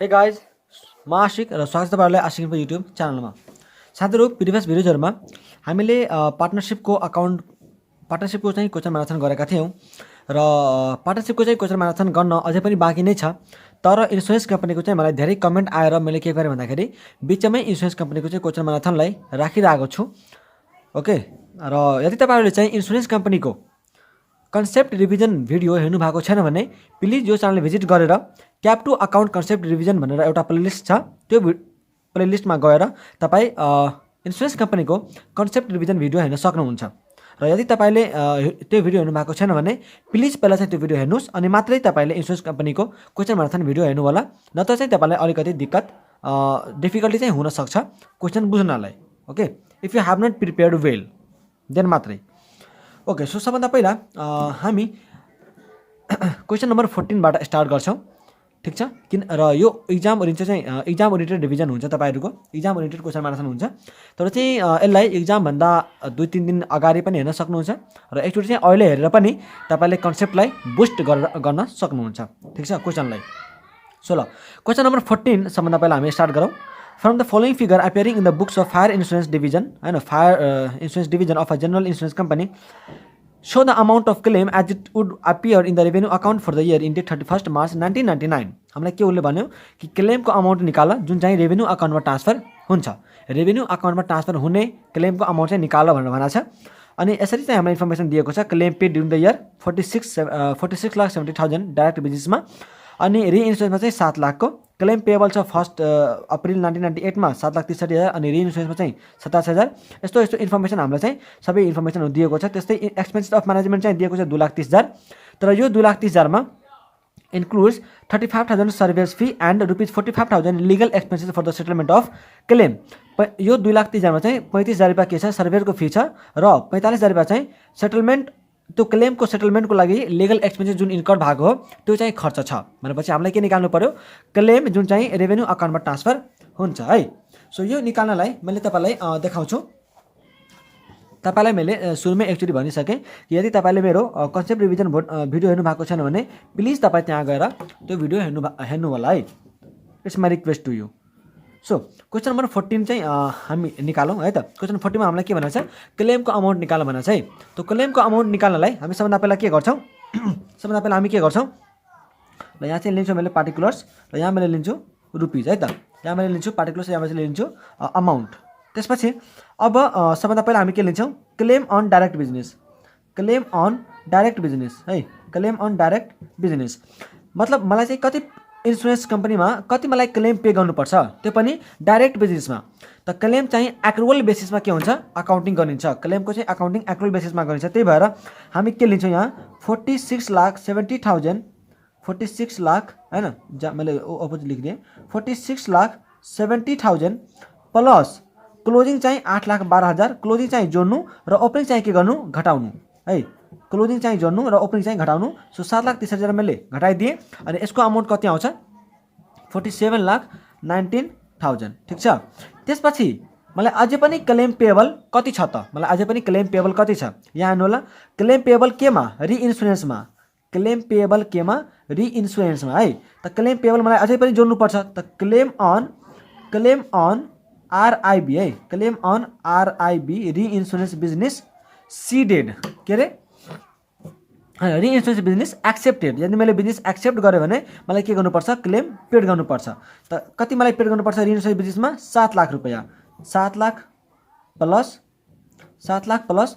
Hey guys म आशिक र स्वागत छ तपाईँहरूलाई आशिक इन्फो युट्युब च्यानलमा। साथीहरू, प्रिभियस भिडियोजहरूमा हामीले पार्टनरसिपको चाहिँ क्वेसन म्याराथन गरेका थियौँ र पार्टनरसिपको चाहिँ क्वेसन म्याराथन गर्न अझै पनि बाँकी नै छ। तर इन्सुरेन्स कम्पनीको चाहिँ मलाई धेरै कमेन्ट आएर मैले के गरेँ भन्दाखेरि बिचमै इन्सुरेन्स कम्पनीको चाहिँ क्वेसन म्याराथनलाई राखिरहेको छु। ओके, र यदि तपाईँहरूले चाहिँ इन्सुरेन्स कम्पनीको कन्सेप्ट रिभिजन भिडियो हेर्नु भएको छैन भने प्लिज यो च्यानल भिजिट गरेर CAP two account concept revision भनेर एउटा प्लेलिस्ट छ, त्यो प्लेलिस्टमा गएर तपाईँ इन्सुरेन्स कम्पनीको कन्सेप्ट रिभिजन भिडियो हेर्न सक्नुहुन्छ। र यदि तपाईँले त्यो भिडियो हेर्नु भएको छैन भने प्लिज पहिला चाहिँ त्यो भिडियो हेर्नुहोस् अनि मात्रै तपाईँले इन्सुरेन्स कम्पनीको क्वेसन म्याराथन भिडियो हेर्नु होला, नत्र चाहिँ तपाईँलाई अलिकति डिफिकल्टी चाहिँ हुनसक्छ क्वेसन बुझ्नलाई। Okay, if you have not prepared well then मात्रै। ओके, सो सबभन्दा पहिला हामी क्वेसन नम्बर 14बाट स्टार्ट गर्छौँ, ठिक छ। र यो इक्जाम ओरिएन्टेड रिभिजन हुन्छ, तपाईँहरूको इक्जाम ओरिएन्टेड क्वेसन म्याराथन हुन्छ। तर चाहिँ यसलाई इक्जामभन्दा 2-3 दिन अगाडि पनि हेर्न सक्नुहुन्छ र एकचोटि चाहिँ अहिले हेरेर पनि तपाईँले कन्सेप्टलाई बुस्ट गर्न सक्नुहुन्छ, ठिक छ, क्वेसनलाई। सो ल, क्वेसन नम्बर 14 सबभन्दा पहिला हामी स्टार्ट गरौँ। From the following figure appearing in the books of fire insurance division, होइन, fire insurance division of a general insurance company, show the amount of claim as it would appear in the revenue account for the year ended 31st March 1999। हामीलाई के उसले भन्यो कि क्लेमको amount निकाल जुन चाहिँ revenue अकाउन्टमा transfer हुन्छ, रेभेन्यू अकाउन्टमा ट्रान्सफर हुने क्लेमको अमाउन्ट चाहिँ निकाल भनेर भनेको छ। अनि यसरी चाहिँ हामीलाई इन्फर्मेसन दिएको छ, claim paid during the year 46,70,000 direct बेसिसमा, अनि रिइन्सुरेन्समा चाहिँ 7 लाखको क्लेम पेएबल छ 1 अप्रिल 1998मा 7,63,000 अनि रिइन्सुरेन्समा चाहिँ 27,000। यस्तो इन्फर्मेसन हामीलाई चाहिँ सबै इन्फर्मेसनहरू दिएको छ। त्यस्तै एक्सपेन्सेस अफ म्यानेजमेन्ट चाहिँ दिएको छ 2,30,000। तर यो 2,30,000मा includes 35,000 service fee and ₹45,000 legal expenses for the settlement of claim. यो 2,30,000मा चाहिँ 35,000 रुपियाँ के छ, सर्भेयरको फी छ, र 45,000 रुपियाँ चाहिँ सेटलमेन्ट, त्यो क्लेमको सेटलमेन्टको लागि लिगल एक्सपेन्सेस जुन इन्कर्ड भएको हो त्यो चाहिँ खर्च छ भनेपछि हामीलाई के निकाल्नु पर्यो, क्लेम जुन चाहिँ रेभेन्यू अकाउन्टमा ट्रान्सफर हुन्छ है। सो यो निकाल्नलाई मैले तपाईँलाई देखाउँछु। तपाईँलाई मैले सुरुमै एकचोटि भनिसकेँ कि यदि तपाईँले मेरो कन्सेप्ट रिभिजन भिडियो हेर्नु भएको छैन भने प्लिज तपाईँ त्यहाँ गएर त्यो भिडियो हेर्नु होला है। It's my request to you. So question number 14 चाहिँ हामी निकालौँ है त। क्वेसन 14मा हामीलाई के भनेको छ, क्लेमको अमाउन्ट निकाल्न भनेको छ है। त्यो क्लेमको अमाउन्ट निकाल्नलाई हामी सबभन्दा पहिला के गर्छौँ, सबभन्दा पहिला हामी के गर्छौँ, ल यहाँ चाहिँ लिन्छु मैले पार्टिकुलर्स, र यहाँ मैले लिन्छु रुपिज है त। यहाँ मैले लिन्छु पार्टिकुलर्स, यहाँ मैले लिन्छु अमाउन्ट। त्यसपछि अब सबभन्दा पहिला हामी के लिन्छौँ, claim on direct business, claim on direct business है, क्लेम अन डाइरेक्ट बिजनेस। मतलब मलाई चाहिँ कति इन्सुरेन्स कम्पनीमा कति मलाई क्लेम पे गर्नुपर्छ, त्यो पनि डाइरेक्ट बेसिसमा। त क्लेम चाहिँ एक्रुअल बेसिसमा के हुन्छ, अकाउन्टिङ गरिन्छ, क्लेमको चाहिँ अकाउन्टिङ एक्रुअल बेसिसमा गरिन्छ। त्यही भएर हामी के लिन्छौँ यहाँ 46,70,000, 46 लाख होइन, जहाँ मैले अपोजिट लेखिदिएँ 46,70,000 प्लस क्लोजिङ चाहिँ 8,12,000, क्लोजिङ चाहिँ जोड्नु र ओपनिङ चाहिँ के गर्नु, घटाउनु है, क्लोजिङ चाहिँ जोड्नु र ओपनिङ चाहिँ घटाउनु। सो 7,30,000 मैले घटाइदिएँ अनि यसको अमाउन्ट कति आउँछ, 47,19,000, ठिक छ। त्यसपछि मलाई अझै पनि क्लेम पेएबल कति छ त, मलाई अझै पनि क्लेम पेएबल कति छ, यहाँ हेर्नु होला, क्लेम पेएबल केमा, रिइन्सुरेन्समा, क्लेम पेएबल केमा, रिइन्सुरेन्समा है। त क्लेम पेएबल मलाई अझै पनि जोड्नुपर्छ। त क्लेम अन आरआइबी है, claim on RIB reinsurance business ceded, के अरे रिइन्सुरेन्स बिजनेस एक्सेप्टेड। यदि मैले बिजनेस एक्सेप्ट गरेँ भने मलाई के गर्नुपर्छ, क्लेम पेड गर्नुपर्छ। त कति मलाई पेड गर्नुपर्छ रिइन्सुरेन्स बिजनेसमा, 7 लाख रुपियाँ, 7 lakh plus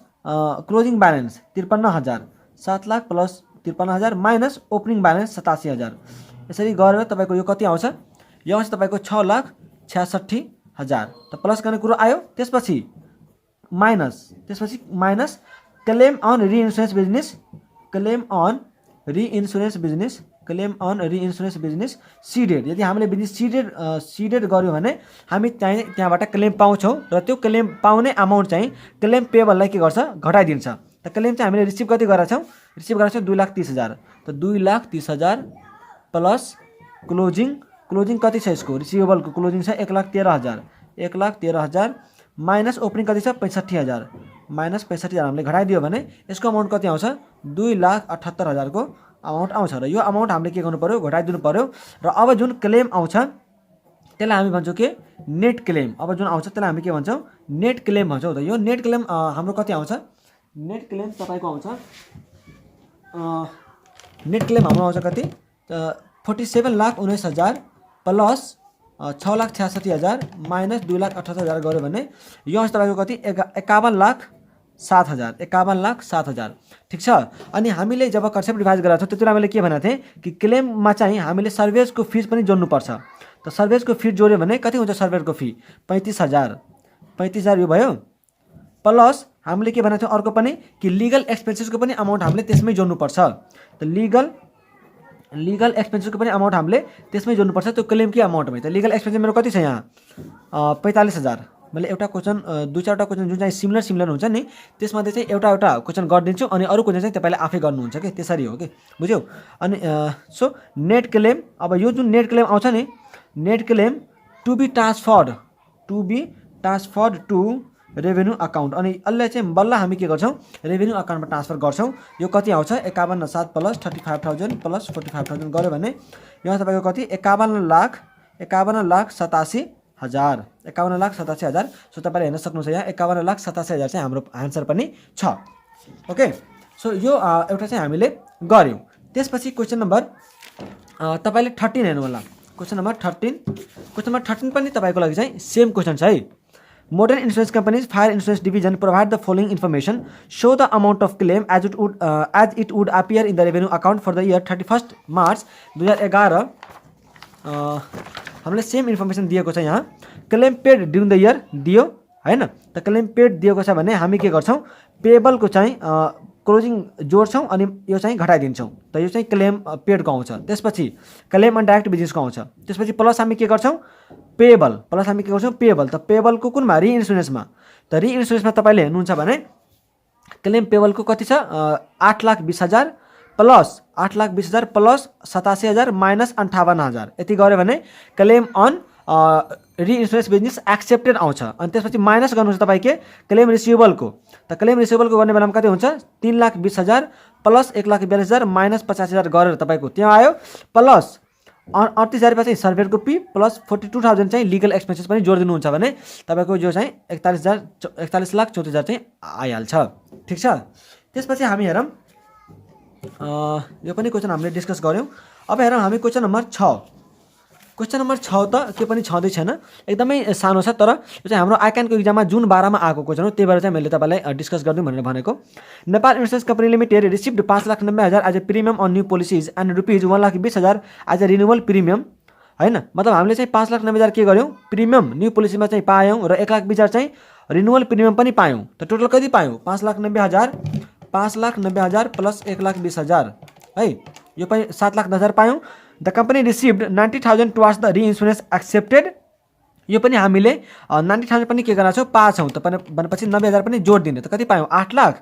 closing balance 53,000, 7 lakh plus 53,000 minus opening balance 87,000। यसरी गरेर तपाईँको यो कति आउँछ, यो आउँछ तपाईँको 6,66,000। त प्लस गर्ने कुरो आयो। त्यसपछि minus claim on reinsurance business, claim on reinsurance business ceded. यदि हामीले बिजनेस सिडेड गऱ्यौँ भने हामी त्यहाँबाट क्लेम पाउँछौँ र त्यो क्लेम पाउने अमाउन्ट चाहिँ क्लेम पेएबललाई के गर्छ, घटाइदिन्छ। त क्लेम चाहिँ हामीले रिसिभ कति गरेका छौँ, 2,30,000। त 2,30,000 प्लस क्लोजिङ कति छ, यसको रिसिभेबलको क्लोजिङ छ 1,13,000, 1,13,000 माइनस ओपनिङ कति छ 65,000, माइनस 65,000 हामीले घटाइदियो भने यसको अमाउन्ट कति आउँछ, 2,78,000 को अमाउन्ट आउँछ र यो अमाउन्ट हामीले के गर्नु पर्यो, घटाइदिनु पर्यो। र अब जुन क्लेम आउँछ त्यसलाई हामी भन्छौँ के नेट क्लेम। अब जुन आउँछ त्यसलाई हामी के भन्छौँ, नेट क्लेम भन्छौँ। त यो नेट क्लेम हाम्रो कति आउँछ, नेट क्लेम तपाईँको आउँछ, नेट क्लेम हाम्रो आउँछ कति 47,19,000 प्लस 6,66,000 माइनस 2,68,000 गऱ्यो भने यो आउँछ तपाईँको कति 51,07,000 51,07,000 ठिक छ। अनि हामीले जब कन्सेप्ट रिभाइज गरेका थियौँ त्यतिबेला मैले के भनेको थिएँ कि क्लेममा चाहिँ हामीले सर्भिसको फिस पनि जोड्नुपर्छ। त सर्भिसको फी जोड्यो भने कति हुन्छ, सर्भिसको फी 35,000 यो भयो। प्लस हामीले के भनेको थियौँ अर्को पनि कि लिगल एक्सपेन्सेसको पनि अमाउन्ट हामीले त्यसमै जोड्नुपर्छ। त लिगल एक्सपेन्सेसको पनि अमाउन्ट हामीले त्यसमै जोड्नुपर्छ त्यो क्लेमकै अमाउन्टमै। त लिगल एक्सपेन्सेस मेरो कति छ यहाँ 45,000। मैले एउटा क्वेसन 2-4वटा क्वेसन जुन चाहिँ सिमिलर हुन्छ नि त्यसमध्ये चाहिँ एउटा क्वेसन गरिदिन्छु अनि अरू क्वेसन चाहिँ तपाईँले आफै गर्नुहुन्छ कि, त्यसरी हो कि, बुझ्यौ। अनि सो नेट क्लेम, अब यो जुन नेट क्लेम आउँछ नि, net claim to be transferred to revenue account. अनि यसलाई चाहिँ बल्ल हामी के गर्छौँ, रेभेन्यू अकाउन्टमा ट्रान्सफर गर्छौँ। यो कति आउँछ 51,07 प्लस 35,000 प्लस 45,000 गऱ्यो भने यहाँ तपाईँको कति 51,87,000 51,87,000। सो तपाईँले हेर्न सक्नुहुन्छ यहाँ 51,87,000 चाहिँ हाम्रो आन्सर पनि छ। ओके, सो यो एउटा चाहिँ हामीले गऱ्यौँ। त्यसपछि क्वेसन नम्बर तपाईँले 13 हेर्नु होला। क्वेसन नम्बर 13 पनि तपाईँको लागि चाहिँ सेम क्वेसन छ है। Modern insurance companies fire insurance division provide the following information. Show the amount of claim as it would appear in the revenue account for the year 31st March 2011। हामीले same information दिएको छ यहाँ। Claim paid during the year दियो हैन। त claim paid दिएको छ भने हामी के गर्छौँ, पेबलको चाहिँ क्लोजिङ जोड्छौँ अनि यो चाहिँ घटाइदिन्छौँ। त यो चाहिँ क्लेम पेडको आउँछ। त्यसपछि क्लेम अन डाइरेक्ट बिजनेसको आउँछ। त्यसपछि प्लस हामी के गर्छौँ, पेबल त पेबलको कुनमा रिइन्सुरेन्समा। त रिइन्सुरेन्समा तपाईँले हेर्नुहुन्छ भने क्लेम पेबलको कति छ 8,20,000 प्लस 8,20,000 प्लस 87,000 माइनस 58,000 यति गऱ्यो भने claim on reinsurance business accepted आउँछ। अनि त्यसपछि माइनस गर्नुहुन्छ तपाईँ के क्लेम रिसिभेबलको। त क्लेम रिसिभेबलको गर्ने बेलामा कति हुन्छ 3,20,000 प्लस 1,42,000 माइनस 85,000 गरेर तपाईँको त्यहाँ आयो। प्लस 38,000 चाहिँ सर्भेयरको फी प्लस 42,000 चाहिँ लिगल एक्सपेन्सेस पनि जोडिदिनुहुन्छ भने तपाईँको जो चाहिँ 41,34,000 चाहिँ आइहाल्छ। ठिक छ। त्यसपछि हामी हेरौँ, यो पनि क्वेसन हामीले डिस्कस गऱ्यौँ। अब हेरौँ हामी क्वेसन नम्बर 6। क्वेसन नम्बर 6 त के पनि छँदै छैन, एकदमै सानो छ। तर यो चाहिँ हाम्रो आइक्यानको इक्जाममा जुन 12मा आएको क्वेसन हो त्यही भएर चाहिँ मैले तपाईँलाई डिस्कस गरिदिउँ भनेर भनेको। Nepal insurance company limited received 5,90,000 as a premium on new policies and rupees 1,20,000 as a renewal premium हैन। मतलब हामीले चाहिँ 5,90,000 के गर्यौँ, प्रिमियम न्यू पोलिसीमा चाहिँ पायौँ र 1,20,000 चाहिँ रिन्युअल प्रिमियम पनि पायौँ। त टोटल कति पायौँ 5,90,000 प्लस 1,20,000 है, यो पनि 7,10,000 पायौँ। The company received 90,000 towards the reinsurance accepted. यो पनि हामीले 90,000 पनि के गरेका छौँ पाछौँ। त भनेपछि 90,000 पनि जोड दिने। त कति पायौँ 8 lakh.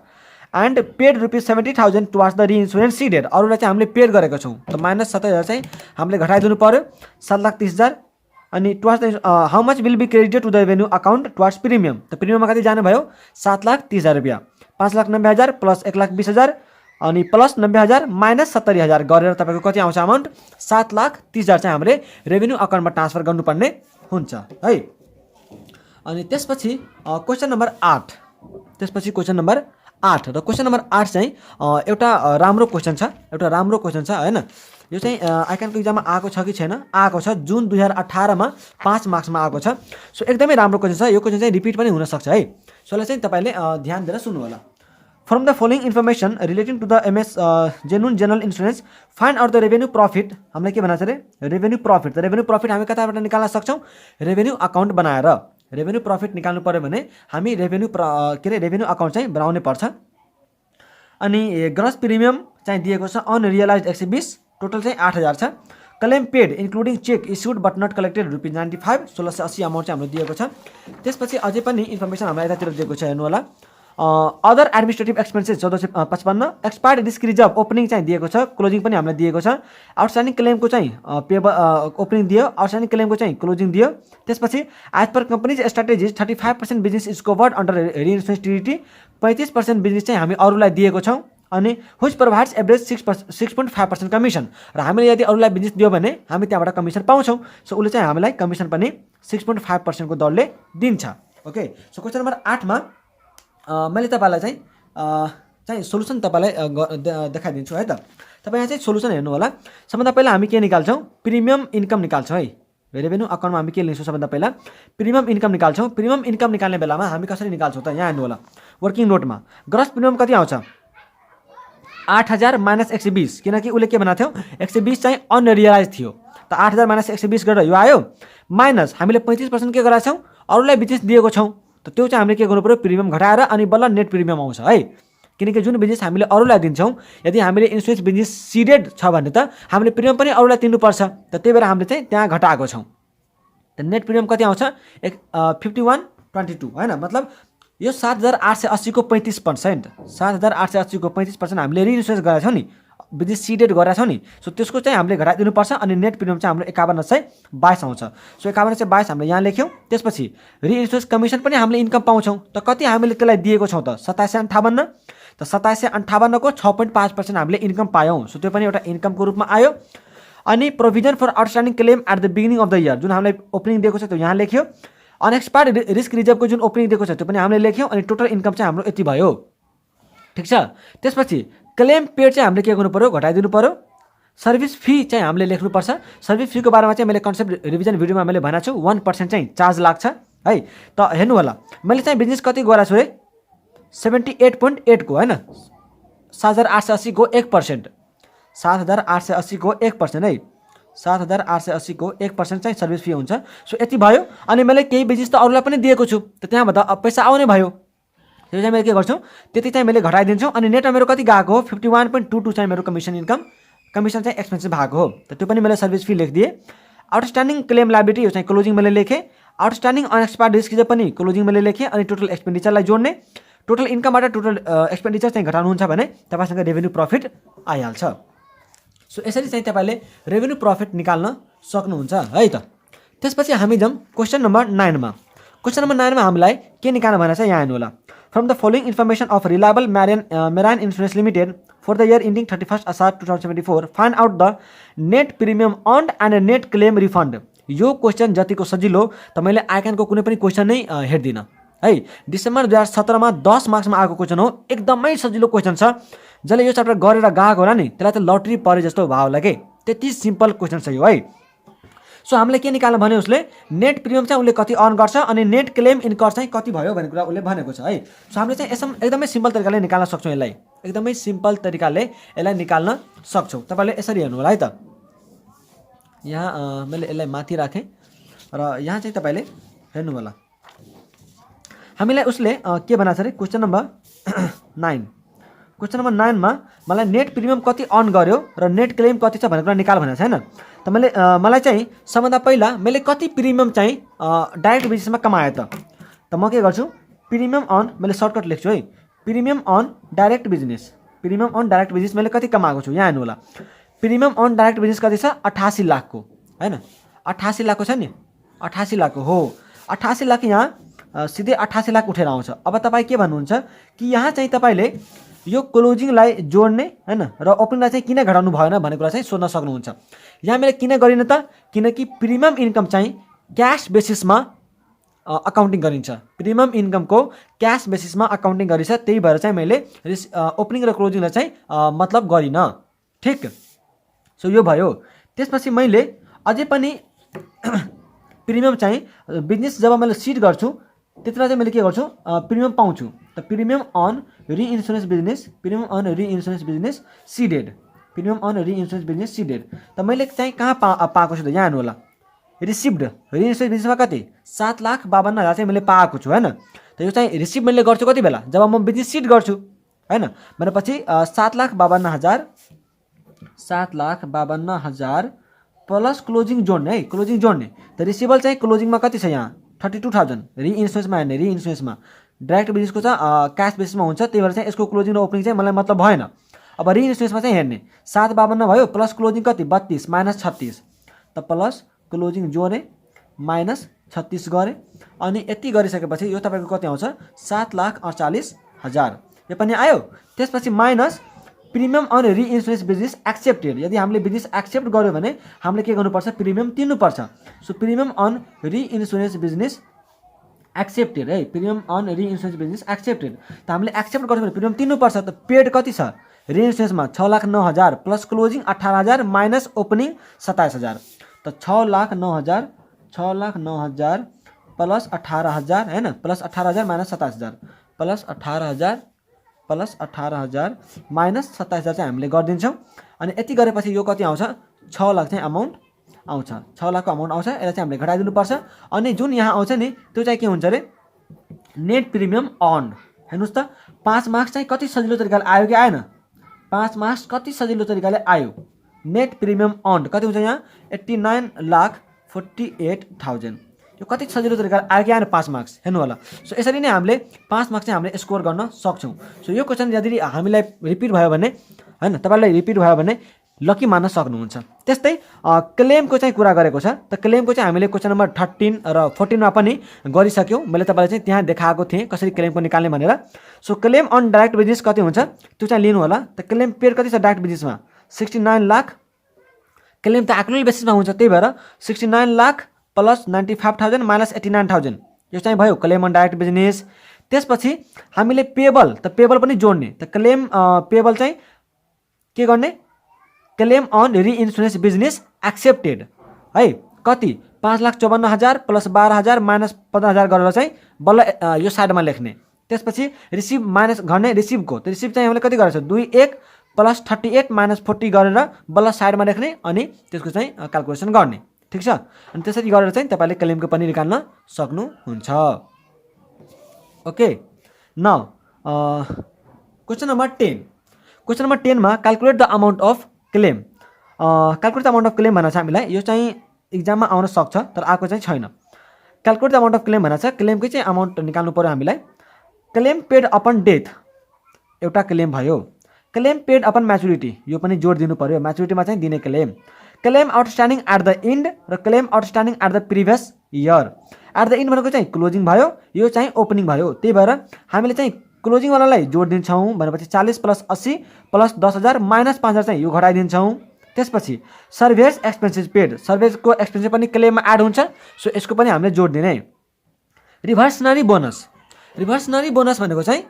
And paid ₹70,000 towards the reinsurance seeded. अरूलाई चाहिँ हामीले पेड गरेको छौँ। त माइनस 70,000 चाहिँ हामीले घटाइदिनु पर्यो 7,30,000। अनि towards the how much will be credited to the revenue account towards premium. त प्रिमियममा कति जाने भयो 7,30,000 रुपियाँ। 5,90,000 प्लस 1,20,000 अनि प्लस 90,000 माइनस 70,000 गरेर तपाईँको कति आउँछ अमाउन्ट 7,30,000 चाहिँ हामीले रेभेन्यू अकाउन्टमा ट्रान्सफर गर्नुपर्ने हुन्छ है। अनि त्यसपछि क्वेसन नम्बर 8 र क्वेसन नम्बर 8 चाहिँ एउटा राम्रो क्वेसन छ हैन। यो चाहिँ आइक्यानको इक्जाममा आएको छ कि छैन, आएको छ। जुन 2018मा 5 मार्क्समा आएको छ। सो एकदमै राम्रो क्वेसन छ। यो क्वेसन चाहिँ रिपिट पनि हुनसक्छ है। सो यसलाई चाहिँ तपाईँले ध्यान दिएर सुन्नु होला। From the following information relating to the MS genuine general insurance, find out the revenue profit। हामीलाई के भन्छ रे रेभेन्यू प्रॉफिट। त रेभेन्यू प्रॉफिट हामी कताबाट निकाल्न सक्छौँ, रेभेन्यू अकाउन्ट बनाएर। रेभेन्यू प्रॉफिट निकाल्नु पर्यो भने हामी रेभेन्यू अकाउन्ट चाहिँ बनाउनै पर्छ। अनि ग्रस प्रिमियम चाहिँ दिएको छ अनरियलाइज्ड 120, टोटल चाहिँ 8,000 छ। Claim paid including cheque issued but not collected ₹95, 1680 amount चाहिँ हाम्रो दिएको छ। त्यसपछि अझै पनि इन्फर्मेसन हामीलाई यतातिर दिएको छ हेर्नु होला। Other administrative expenses 1455, expired risk reserve opening चाहिँ दिएको छ, क्लोजिङ पनि हामीलाई दिएको छ। आउटस्ट्यान्डिङ क्लेमको चाहिँ पेबल ओपनिङ दियो, आउटस्ट्यान्डिङ क्लेमको चाहिँ क्लोजिङ दियो। त्यसपछि as per companies strategies 35% business is covered under reinsurance treaty. 35% business चाहिँ हामी अरूलाई दिएको छौँ अनि व्हिच प्रोभाइड्स एभरेज 6.5% कमिसन र हामीले यदि अरूलाई बिजनेस दियो भने हामी त्यहाँबाट कमिसन पाउँछौँ। सो उसले चाहिँ हामीलाई कमिसन पनि 6.5% को दरले दिन्छ। ओके, सो क्वेसन नम्बर 8 मा मैले तपाईँलाई चाहिँ सोलुसन तपाईँलाई देखाइदिन्छु है त। तपाईँ यहाँ चाहिँ सोलुसन हेर्नु होला। सबभन्दा पहिला हामी के निकाल्छौँ, प्रिमियम इन्कम निकाल्छौँ है। रेभेन्यू अकाउन्टमा हामी के लिन्छौँ, सबभन्दा पहिला प्रिमियम इन्कम निकाल्छौँ। प्रिमियम इन्कम निकाल्ने बेलामा हामी कसरी निकाल्छौँ त, यहाँ हेर्नु होला वर्किङ नोटमा ग्रस प्रिमियम कति आउँछ 8000 माइनस 120, किनकि उसले के भनेको थियो 120 चाहिँ अनरियलाइज थियो। त 8000 माइनस 120 गरेर यो आयो, माइनस हामीले 35% के गराएको छौँ अरूलाई बिजनेस दिएको छौँ। त त्यो चाहिँ हामीले के गर्नु पऱ्यो, प्रिमियम घटाएर अनि बल्ल नेट प्रिमियम आउँछ है। किनकि जुन बिजनेस हामीले अरूलाई दिन्छौँ, यदि हामीले इन्सुरेन्स बिजनेस सिडेड छ भने त हामीले प्रिमियम पनि अरूलाई तिर्नुपर्छ। त त्यही भएर हामीले चाहिँ त्यहाँ घटाएको छौँ। त नेट प्रिमियम कति आउँछ 5122 होइन, मतलब यो 7880 को 35%, 7880 को 35% हामीले रिइन्सुरेन्स गरेका छौँ नि, बिजनेस सिडेड गरेका छौँ नि। सो त्यसको चाहिँ हामीले घटाइदिनुपर्छ अनि नेट प्रिमियम चाहिँ हाम्रो 5122 आउँछ। सो 5122 हामीले यहाँ लेख्यौँ। त्यसपछि रिइन्सुरेन्स कमिसन पनि हामीले इन्कम पाउँछौँ। त कति हामीले त्यसलाई दिएको छौँ त 2758। त 2758 को 6.5% हामीले इन्कम पायौँ। सो त्यो पनि एउटा इन्कमको रूपमा आयो। अनि provision for outstanding claim at the beginning of the year जुन हामीलाई ओपनिङ दिएको छ त्यो यहाँ लेख्यो। अनएक्सपायर्ड रिस्क रिजर्भको जुन ओपनिङ दिएको छ त्यो पनि हामीले लेख्यौँ। अनि टोटल इन्कम चाहिँ हाम्रो यति भयो, ठिक छ। त्यसपछि क्लेम पेड चाहिँ हामीले के गर्नु पऱ्यो, घटाइदिनु पऱ्यो। सर्भिस फी चाहिँ हामीले लेख्नुपर्छ। सर्भिस फीको बारेमा चाहिँ मैले कन्सेप्ट रिभिजन भिडियोमा मैले भनेको छु 1% चाहिँ चार्ज लाग्छ है। त हेर्नु होला मैले चाहिँ बिजनेस कति गराएको छु रे 78.8 को होइन, 7880 को 1%, 7880 को 1% है, 7880 को 1% चाहिँ सर्भिस फी हुन्छ। सो यति भयो। अनि मैले केही बिजनेस त अरूलाई पनि दिएको छु, त त्यहाँबाट पैसा आउने भयो। त्यो चाहिँ मैले के गर्छु, त्यति चाहिँ मैले घटाइदिन्छु। अनि नेटमा मेरो कति गएको हो 51.22 चाहिँ मेरो कमिसन इन्कम, कमिसन चाहिँ एक्सपेन्सिभ भएको हो। त त्यो पनि मैले सर्भिस फी लेखिदिएँ। आउटस्ट्यान्डिङ क्लेम लायबिलिटी यो चाहिँ क्लोजिङ मैले लेखेँ। आउटस्ट्यान्डिङ अनएक्सपायर्ड रिस्क रिजर्भ पनि क्लोजिङ मैले लेखेँ। अनि टोटल एक्सपेन्डिचरलाई जोड्ने, टोटल इन्कमबाट टोटल एक्सपेन्डिचर चाहिँ घटाउनुहुन्छ भने तपाईँसँग रेभेन्यू प्रफिट आइहाल्छ। सो यसरी चाहिँ तपाईँले रेभेन्यू प्रफिट निकाल्न सक्नुहुन्छ है त। त्यसपछि हामी जाउँ क्वेसन नम्बर 9 मा। क्वेसन नम्बर 9 मा हामीलाई के निकाल्नु भनेको छ, यहाँ हेर्नु होला। From the following information of reliable marine insurance limited for the year ending 31 Asar 2074 find out the net premium earned and net claim refund. यो क्वेसन जतिको सजिलो त मैले आइकनको कुनै पनि क्वेसन नै हेर्दिनँ है। डिसेम्बर 2017 मा 10 मार्क्समा आएको क्वेसन हो, एकदमै सजिलो क्वेसन छ। जसले यो च्याप्टर गरेर गएको होला नि त्यसलाई त लटरी परे जस्तो भाव लाग्यो। त्यति सिम्पल क्वेसन छ यो है। सो हामीले के निकाल्नु भने उसले नेट प्रिमियम चाहिँ उसले कति अर्न गर्छ अनि नेट क्लेम इन्कम चाहिँ कति भयो भन्ने कुरा उसले भनेको छ है। सो हामीले चाहिँ एकदमै सिम्पल तरिकाले निकाल्न सक्छौँ यसलाई, एकदमै सिम्पल तरिकाले यसलाई निकाल्न सक्छौँ। तपाईँले यसरी हेर्नु होला है त। यहाँ मैले यसलाई माथि राखेँ र यहाँ चाहिँ तपाईँले हेर्नु होला। हामीलाई उसले के भनेको छ अरे क्वेसन नम्बर 9, क्वेसन नम्बर 9 मा मलाई नेट प्रिमियम कति अर्न गर्यो र नेट क्लेम कति छ भन्ने कुरा निकाल भनेको छैन। त मलाई चाहिँ सबभन्दा पहिला मैले कति प्रिमियम चाहिँ डाइरेक्ट बिजनेसमा कमाएँ त म के गर्छु, प्रिमियम अन मैले सर्टकट लेख्छु है, premium on direct business, premium on direct business मैले कति कमाएको छु यहाँ हेर्नु होला। प्रिमियम अन डाइरेक्ट बिजनेस कति छ 88 लाखको होइन, 88 लाखको छ नि, 88 लाखको हो। 88 लाख यहाँ सिधै 88 लाख उठेर आउँछ। अब तपाईँ के भन्नुहुन्छ कि यहाँ चाहिँ तपाईँले यो क्लोजिङलाई जोड्ने होइन र ओपनिङलाई चाहिँ किन घटाउनु भएन भन्ने कुरा चाहिँ सोध्न सक्नुहुन्छ। यहाँ मैले किन गरिनँ त, किनकि प्रिमियम इन्कम चाहिँ क्यास बेसिसमा अकाउन्टिङ गरिन्छ, प्रिमियम इन्कमको क्यास बेसिसमा अकाउन्टिङ गरिन्छ। त्यही भएर चाहिँ मैले ओपनिङ र क्लोजिङलाई चाहिँ मतलब गरिनँ, ठिक। सो यो भयो। त्यसपछि मैले अझै पनि प्रिमियम चाहिँ बिजनेस जब मैले सिड गर्छु त्यतिबेला चाहिँ मैले के गर्छु प्रिमियम पाउँछु। त premium on reinsurance business, premium on reinsurance business ceded, premium on reinsurance business ceded. त मैले चाहिँ कहाँ पाएको छु त यहाँ हेर्नु होला, रिसिभ्ड रिइन्सुरेन्स बिजनेसमा कति 7,52,000 चाहिँ मैले पाएको छु होइन। त यो चाहिँ रिसिभ मैले गर्छु कति बेला जब म बिजनेस सिड गर्छु होइन। भनेपछि 7,52,000 प्लस क्लोजिङ जोड्ने है, क्लोजिङ जोड्ने। त रिसिभल चाहिँ क्लोजिङमा कति छ यहाँ 32,000, रिइन्सुरेन्समा हेर्ने, रिइन्सुरेन्समा डाइरेक्ट बिजनेसको छ क्यास बेसिसमा हुन्छ। त्यही भएर चाहिँ यसको क्लोजिङ र ओपनिङ चाहिँ मलाई मतलब भएन। अब रिइन्सुरेन्समा चाहिँ हेर्ने 7,52 भयो प्लस क्लोजिङ कति 32 माइनस 36, त प्लस क्लोजिङ जोडेँ माइनस 36 गरेँ। अनि यति गरिसकेपछि यो तपाईँको कति आउँछ 7,48,000 यो पनि आयो। त्यसपछि minus premium on reinsurance business accepted. यदि हामीले बिजनेस एक्सेप्ट गर्यो भने हामीले के गर्नुपर्छ, प्रिमियम तिर्नुपर्छ। So premium on reinsurance business accepted है, premium on reinsurance business accepted. त हामीले एक्सेप्ट गर्यो भने प्रिमियम तिर्नुपर्छ। त पेड कति छ रिइन्सुरेन्समा 6,09,000 प्लस क्लोजिङ 18,000 माइनस ओपनिङ 27,000। त 6,09,000 प्लस 18,000 हैन, प्लस 18,000 माइनस 27,000 प्लस 18,000 माइनस 27,000 चाहिँ हामीले गरिदिन्छौँ। अनि यति गरेपछि यो कति आउँछ, 6 लाख चाहिँ अमाउन्ट आउँछ। 6 लाखको अमाउन्ट आउँछ। यसलाई चाहिँ हामीले घटाइदिनुपर्छ। अनि जुन यहाँ आउँछ नि त्यो चाहिँ के हुन्छ अरे नेट प्रिमियम अर्न्ड। हेर्नुहोस् त 5 मार्क्स चाहिँ कति सजिलो तरिकाले आयो कि आएन, 5 मार्क्स कति सजिलो तरिकाले आयो। नेट प्रिमियम अर्न्ड कति हुन्छ यहाँ 89,48,000। यो कति सजिलो तरिकाले आयो कि आएन 5 मार्क्स, हेर्नु होला। सो यसरी नै हामीले 5 मार्क्स चाहिँ हामीले स्कोर गर्न सक्छौँ। सो यो क्वेसन यदि हामीलाई रिपिट भयो भने हैन, तपाईँलाई रिपिट भयो भने लकी मान्न सक्नुहुन्छ। त्यस्तै क्लेमको चाहिँ कुरा गरेको छ। त क्लेमको चाहिँ हामीले क्वेसन नम्बर 13 र 14 मा पनि गरिसक्यौँ। मैले तपाईँलाई चाहिँ त्यहाँ देखाएको थिएँ कसरी क्लेमको निकाल्ने भनेर। So claim on direct business कति हुन्छ त्यो चाहिँ लिनु होला। त क्लेम पेड कति छ डाइरेक्ट बिजनेसमा 69 लाख। क्लेम त एक्रुअल बेसिसमा हुन्छ, त्यही भएर 69 लाख प्लस 95,000 माइनस 89,000 यो चाहिँ भयो क्लेम अन डाइरेक्ट बिजनेस। त्यसपछि हामीले पेबल, त पेबल पनि जोड्ने। त क्लेम पेबल चाहिँ के गर्ने, claim on reinsurance business accepted है, कति 5,54,000 प्लस 12,000 माइनस 15,000 गरेर चाहिँ बल्ल यो साइडमा लेख्ने। त्यसपछि रिसिभ माइनस गर्ने रिसिभको, त रिसिभ चाहिँ हामीले कति गरेको छ 21 प्लस 38 माइनस 40 गरेर बल्ल साइडमा लेख्ने अनि त्यसको चाहिँ क्यालकुलेसन गर्ने। ठिक छ। अनि त्यसरी गरेर चाहिँ तपाईँले क्लेमको पनि निकाल्न सक्नुहुन्छ। Okay, now question number 10। Question number 10 मा calculate the amount of claim. Calculate the amount of claim भनेर चाहिँ हामीलाई यो चाहिँ इक्जाममा आउन सक्छ तर आएको चाहिँ छैन। Calculate the amount of claim भनेर चाहिँ क्लेमकै चाहिँ अमाउन्ट निकाल्नु पर्यो हामीलाई। क्लेम पेड अपन डेथ एउटा क्लेम भयो। क्लेम पेड अपन म्याचुरिटी यो पनि जोड दिनु पर्यो, म्याचुरिटीमा चाहिँ दिने claim. Claim outstanding at the end र claim outstanding at the previous year. At the end भनेको चाहिँ क्लोजिङ भयो, यो चाहिँ ओपनिङ भयो। त्यही भएर हामीले चाहिँ क्लोजिङवालालाई जोड दिन्छौँ भनेपछि 40 प्लस 80 प्लस 10,000 माइनस 5,000 चाहिँ यो घटाइदिन्छौँ। त्यसपछि सर्भिस एक्सपेन्सेस पेड, सर्भिसको एक्सपेन्सेस पनि क्लेममा एड हुन्छ। सो यसको पनि हामीले जोड दिने। रिभर्सनरी बोनस, रिभर्सनरी बोनस भनेको चाहिँ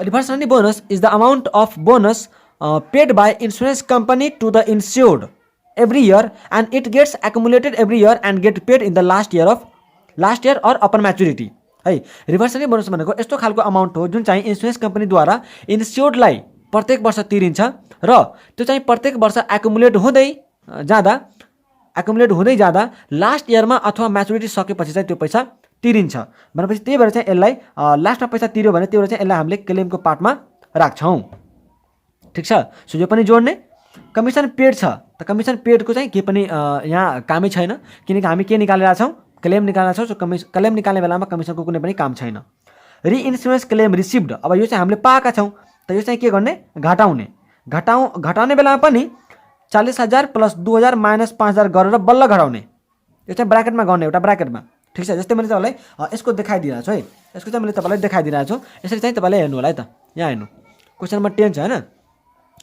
reversionary bonus is the amount of bonus paid by insurance company to the insured every year and it gets accumulated every year and get paid in the last year or upon maturity है। रिभर्सनरी bonus भनेको यस्तो खालको amount हो जुन चाहिँ insurance कम्पनीद्वारा इन्स्योर्डलाई प्रत्येक वर्ष तिरिन्छ र त्यो चाहिँ प्रत्येक वर्ष एक्युमुलेट हुँदै जाँदा लास्ट इयरमा अथवा म्याचुरिटी सकेपछि चाहिँ त्यो पैसा तिरिन्छ भनेपछि त्यही भएर चाहिँ यसलाई लास्टमा पैसा तिर्यो भने त्यो चाहिँ यसलाई हामीले क्लेमको पार्टमा राख्छौँ। ठिक छ। सो यो पनि जोड्ने। कमिसन पेड छ, त कमिसन पेडको चाहिँ के पनि यहाँ कामै छैन किनकि हामी के निकालेर छौँ क्लेम निकालेर छौँ। सो क्लेम निकाल्ने बेलामा कमिसनको कुनै पनि काम छैन। रिइन्सुरेन्स क्लेम रिसिभ्ड, अब यो चाहिँ हामीले पाएका छौँ त यो चाहिँ के गर्ने घटाउने बेलामा पनि 40,000 प्लस 2,000 माइनस 5,000 गरेर बल्ल घटाउने। यो चाहिँ ब्राकेटमा गर्ने एउटा ब्राकेटमा। ठिक छ। जस्तै मैले तपाईँलाई यसको देखाइदिरहेको छु है, यसको चाहिँ मैले तपाईँलाई देखाइदिरहेको छु। यसरी चाहिँ तपाईँले हेर्नु होला है त। यहाँ हेर्नु क्वेसन नम्बर 10 छ होइन,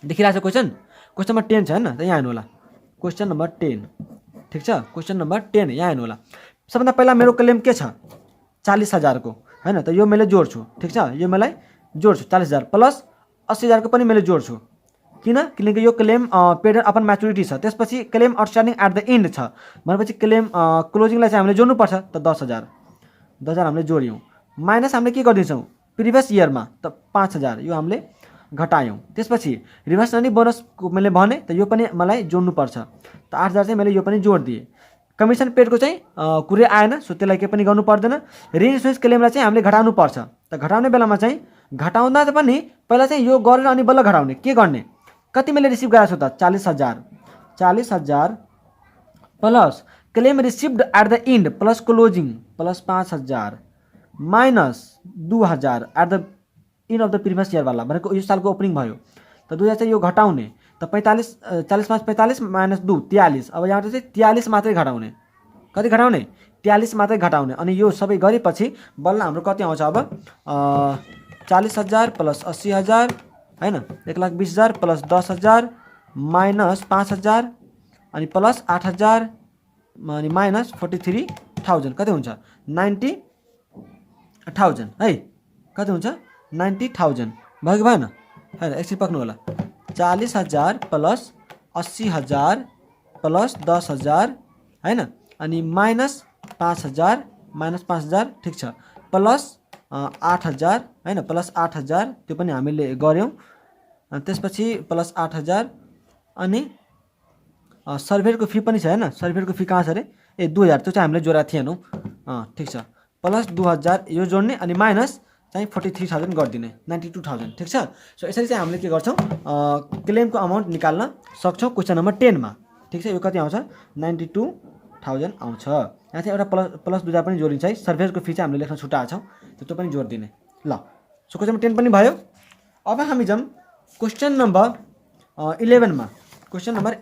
देखिरहेको छ क्वेसन नम्बर 10 छ होइन, त यहाँ हेर्नु होला क्वेसन नम्बर 10। ठिक छ। क्वेसन नम्बर 10 यहाँ हेर्नु होला। सबभन्दा पहिला मेरो क्लेम के छ 40,000 को होइन, त यो मैले जोड्छु। ठिक छ। यो मैले जोड्छु 40,000 प्लस 80,000 को पनि मैले जोड्छु। किनकि यो क्लेम पेड अपन म्याचुरिटी छ। त्यसपछि claim outstanding at the end छ भनेपछि क्लेम क्लोजिङलाई चाहिँ हामीले जोड्नुपर्छ। त 10,000 हामीले जोड्यौँ माइनस हामीले के गरिदिन्छौँ प्रिभियस इयरमा त 5,000 यो हामीले घटायौँ। त्यसपछि रिभर्सनरी बोनसको मैले भने त यो पनि मलाई जोड्नुपर्छ। त 8,000 चाहिँ मैले यो पनि जोड दिएँ। कमिसन पेडको चाहिँ कुरै आएन सो त्यसलाई केही पनि गर्नु पर्दैन। रिइन्सुरेन्स क्लेमलाई चाहिँ हामीले घटाउनु पर्छ। त घटाउने बेलामा चाहिँ घटाउँदा पनि पहिला चाहिँ यो गरेर अनि बल्ल घटाउने। के गर्ने कति मैले रिसिभ गरेको छु त 40,000 plus claim received at the end plus closing plus 5,000 minus 2,000 at the end of the previous इयरवाला भनेको यो सालको ओपनिङ भयो। त 2,000 चाहिँ यो घटाउने त 40 मा 45 माइनस 2 43। अब यहाँ चाहिँ 43 मात्रै घटाउने। कति घटाउने 43 मात्रै घटाउने। अनि यो सबै गरेपछि बल्ल हाम्रो कति आउँछ अब 40,000 प्लस 80,000 हैन 1,20,000 प्लस 10,000 माइनस 5,000 अनि प्लस 8,000 अनि माइनस 43,000 कति हुन्छ 90,000 है कति हुन्छ 90,000 भयो कि भएन हैन एकछिन पक्नु होला 40,000 प्लस 80,000 प्लस 10,000 हैन अनि माइनस 5,000 ठिक छ प्लस 8,000 हैन प्लस 8,000 त्यो पनि हामीले गर्यौं अनि त्यसपछि प्लस 8,000 अनि सर्भरको फी पनि छ हैन सर्भरको फी कहाँ छ रे ए 2,000 त्यो चाहिँ हामीले जोडेका थिएनौं ठिक छ प्लस 2,000 यो जोड्ने अनि माइनस चाहिँ 43,000 गरिदिने 92,000 ठिक छ सो यसरी चाहिँ हामीले के गर्छौं क्लेमको अमाउन्ट निकाल्न सक्छौं क्वेशन नम्बर 10 मा ठिक छ यो कति आउँछ 92,000 आउँछ यहाँ चाहिँ एउटा प्लस 2,000 पनि जोडिन्छ है सर्भरको फी चाहिँ हामीले लेख्न छुटाएको छौं त्यो पनि जोड्दिने ल सो क्वेशन नम्बर 10 पनि भयो अब हामी जाम क्वेशन नम्बर 11 मा क्वेशन नम्बर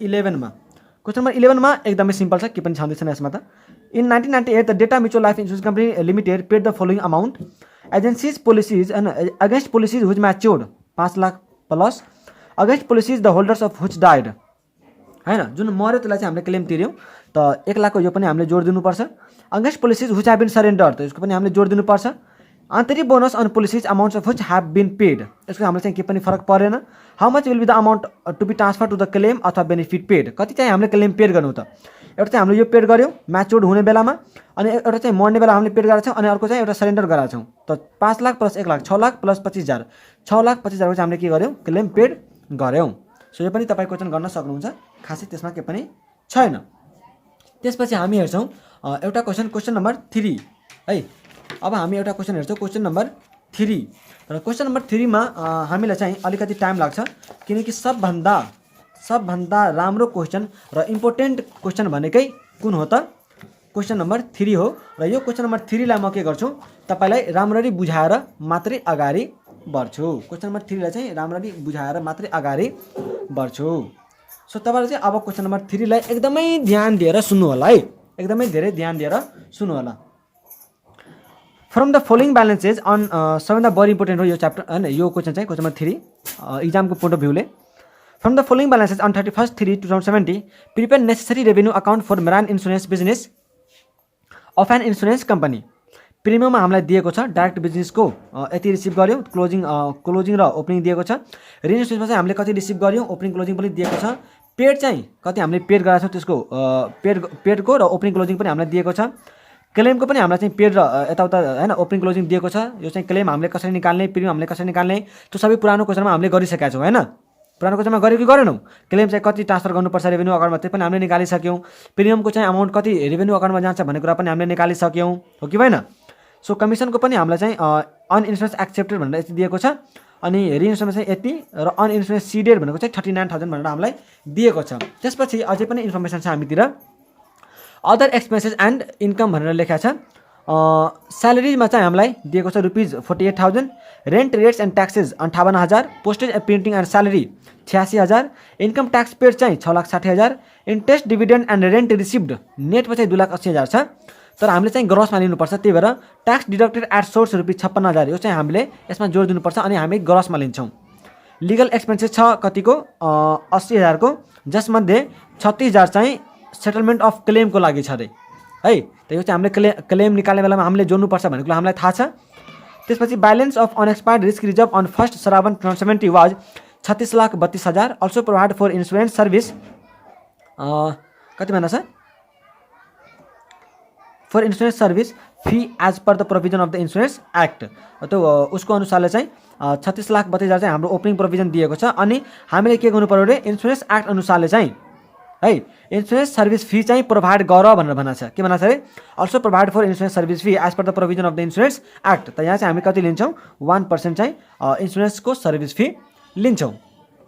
11 मा एकदमै सिम्पल छ के पनि छँदै छैन यसमा त in 1998 the data mutual life insurance company limited paid the following amount agencies policies and against policies which matured 5 lakh plus against policies the holders of which died हैन जुन मर्यो त्यसलाई चाहिँ हामीले क्लेम तिर्यौं त 1 लाखको यो पनि हामीले जोड दिनुपर्छ against policies which have been surrendered त यसको पनि हामीले जोड दिनुपर्छ आन्तरिक bonus on policies amounts of which have been paid यसको हामीले चाहिँ के पनि फरक परेन how much will be the amount to be transfer to the claim अथवा बेनिफिट पेड कति चाहिँ हामीले क्लेम पेड गर्नु त एउटा चाहिँ हामीले यो पेड गर्यौं म्याच्योर्ड हुने बेलामा अनि एउटा चाहिँ मर्ने बेला हामीले पेड गरेका छौं अनि अर्को चाहिँ एउटा सरेन्डर गरेका छौं त 5 लाख प्लस 1 लाख 6 लाख प्लस 25,000 6,25,000 को चाहिँ हामीले के गर्यौं क्लेम पेड गर्यौं सो यो पनि तपाई क्वेशन गर्न सक्नुहुन्छ खासै त्यसमा के पनि छैन त्यसपछि हामी हेर्छौं एउटा क्वेशन नम्बर 3 है अब हामी एउटा क्वेशन हेर्छौं क्वेशन नम्बर 3 र क्वेशन नम्बर 3 मा हामीलाई चाहिँ अलिकति टाइम लाग्छ किनकि सबभन्दा राम्रो क्वेशन र इम्पोर्टेन्ट क्वेशन भनेकै कुन हो त क्वेशन नम्बर 3 हो र यो क्वेशन नम्बर 3 लाई म के गर्छु तपाईलाई राम्ररी बुझाएर मात्रै अगाडि बढ्छु क्वेशन नम्बर 3 लाई चाहिँ राम्ररी बुझाएर मात्रै अगाडि बढ्छु सो तपाईहरु चाहिँ अब क्वेशन नम्बर 3 लाई एकदमै ध्यान दिएर सुन्नु होला है एकदमै धेरै ध्यान दिएर सुन्नु होला from the following balances on सबैभन्दा बढी इम्पोर्टेन्ट हो यो च्याप्टर हैन यो क्वेशन चाहिँ क्वेशन नम्बर 3 एक्जामको पोइन्ट अफ भ्यूले from the following balances on 31/3/2070 prepare necessary revenue account for marine insurance business of an insurance company प्रिमियममा हामीलाई दिएको छ डाइरेक्ट बिजनेसको यति रिसिभ गर्यौं क्लोजिङ र ओपनिङ दिएको छ रिइन्स्योरेन्समा चाहिँ हामीले कति रिसिभ गर्यौं ओपनिङ क्लोजिङ पनि दिएको छ पेड चाहिँ कति हामीले पेड गरेका छौं त्यसको पेडको र ओपनिङ क्लोजिङ पनि हामीलाई दिएको छ क्लेमको पनि हामीलाई चाहिँ पेड र यताउता हैन ओपनिङ क्लोजिङ दिएको छ यो चाहिँ क्लेम हामीले कसरी निकाल्ने प्रिमियम हामीले कसरी निकाल्ने त्यो सबै पुरानो क्वेशनमा हामीले गरिसकेका छौं हैन पुरानो क्वेशनमा गरेको कि गरेनौं क्लेम चाहिँ कति ट्रान्सफर गर्नुपर्छ रेभेन्यू अकाउन्टमा त्यो पनि हामीले निकालिसक्यौं प्रिमियमको चाहिँ अमाउन्ट कति रेभेन्यू अकाउन्टमा जान्छ भन्ने कुरा पनि हामीले निकालिसक्यौं हो कि भएन सो कमिसनको पनि हामीलाई चाहिँ अन इन्स्योरेन्स एक्सेप्टेड भनेर यति दिएको छ अनि रिइन्स्योरेन्समा चाहिँ यति र अन इन्स्योरेन्स सिडेड भनेको चाहिँ 39,000 भनेर हामीलाई दिएको छ त्यसपछि अझै पनि इन्फर्मेसन छ हामीतिर अदर एक्सपेन्सेस एन्ड इन्कम भनेर लेखेको छ स्यालेरीमा चाहिँ हामीलाई दिएको छ rupees 48,000 rent rates and taxes 58,000 postage and printing and salary 86,000 income tax paid चाहिँ 6,60,000 interest dividend and rent received नेटमा चाहिँ 2,80,000 छ तर हामीले चाहिँ ग्रसमा लिनुपर्छ त्यही भएर tax deducted at source rupees 56,000 यो चाहिँ हामीले यसमा जोड दिनुपर्छ अनि हामी ग्रसमा लिन्छौं लिगल एक्सपेन्सेस छ कतिको 80,000 को जसमध्ये 36,000 चाहिँ सेटलमेन्ट अफ क्लेमको लागि छ रे है त यो चाहिँ हामीले क्लेम निकाल्ने बेलामा हामीले जोड्नुपर्छ भन्ने कुरा हामीलाई थाहा छ त्यसपछि balance of unexpired risk reserve on 1st Shrawan 2070 was 36,32,000 also provide for insurance service कति भन्न छ for insurance service fee as per the provision of the insurance act त्यो उसको अनुसारले चाहिँ 36,32,000 चाहिँ हाम्रो ओपनिङ प्रोभिजन दिएको छ अनि हामीले के गर्नु पर्यो रे इन्स्योरेन्स एक्ट अनुसारले चाहिँ है इन्स्योरेन्स सर्भिस फी चाहिँ प्रोभाइड गर भनेर भन्न छ के भन्न छ रे also provide for insurance service fee as per the provision of the insurance act त यहाँ चाहिँ हामी कति लिन्छौं 1% चाहिँ इन्स्योरेन्सको सर्भिस फी लिन्छौं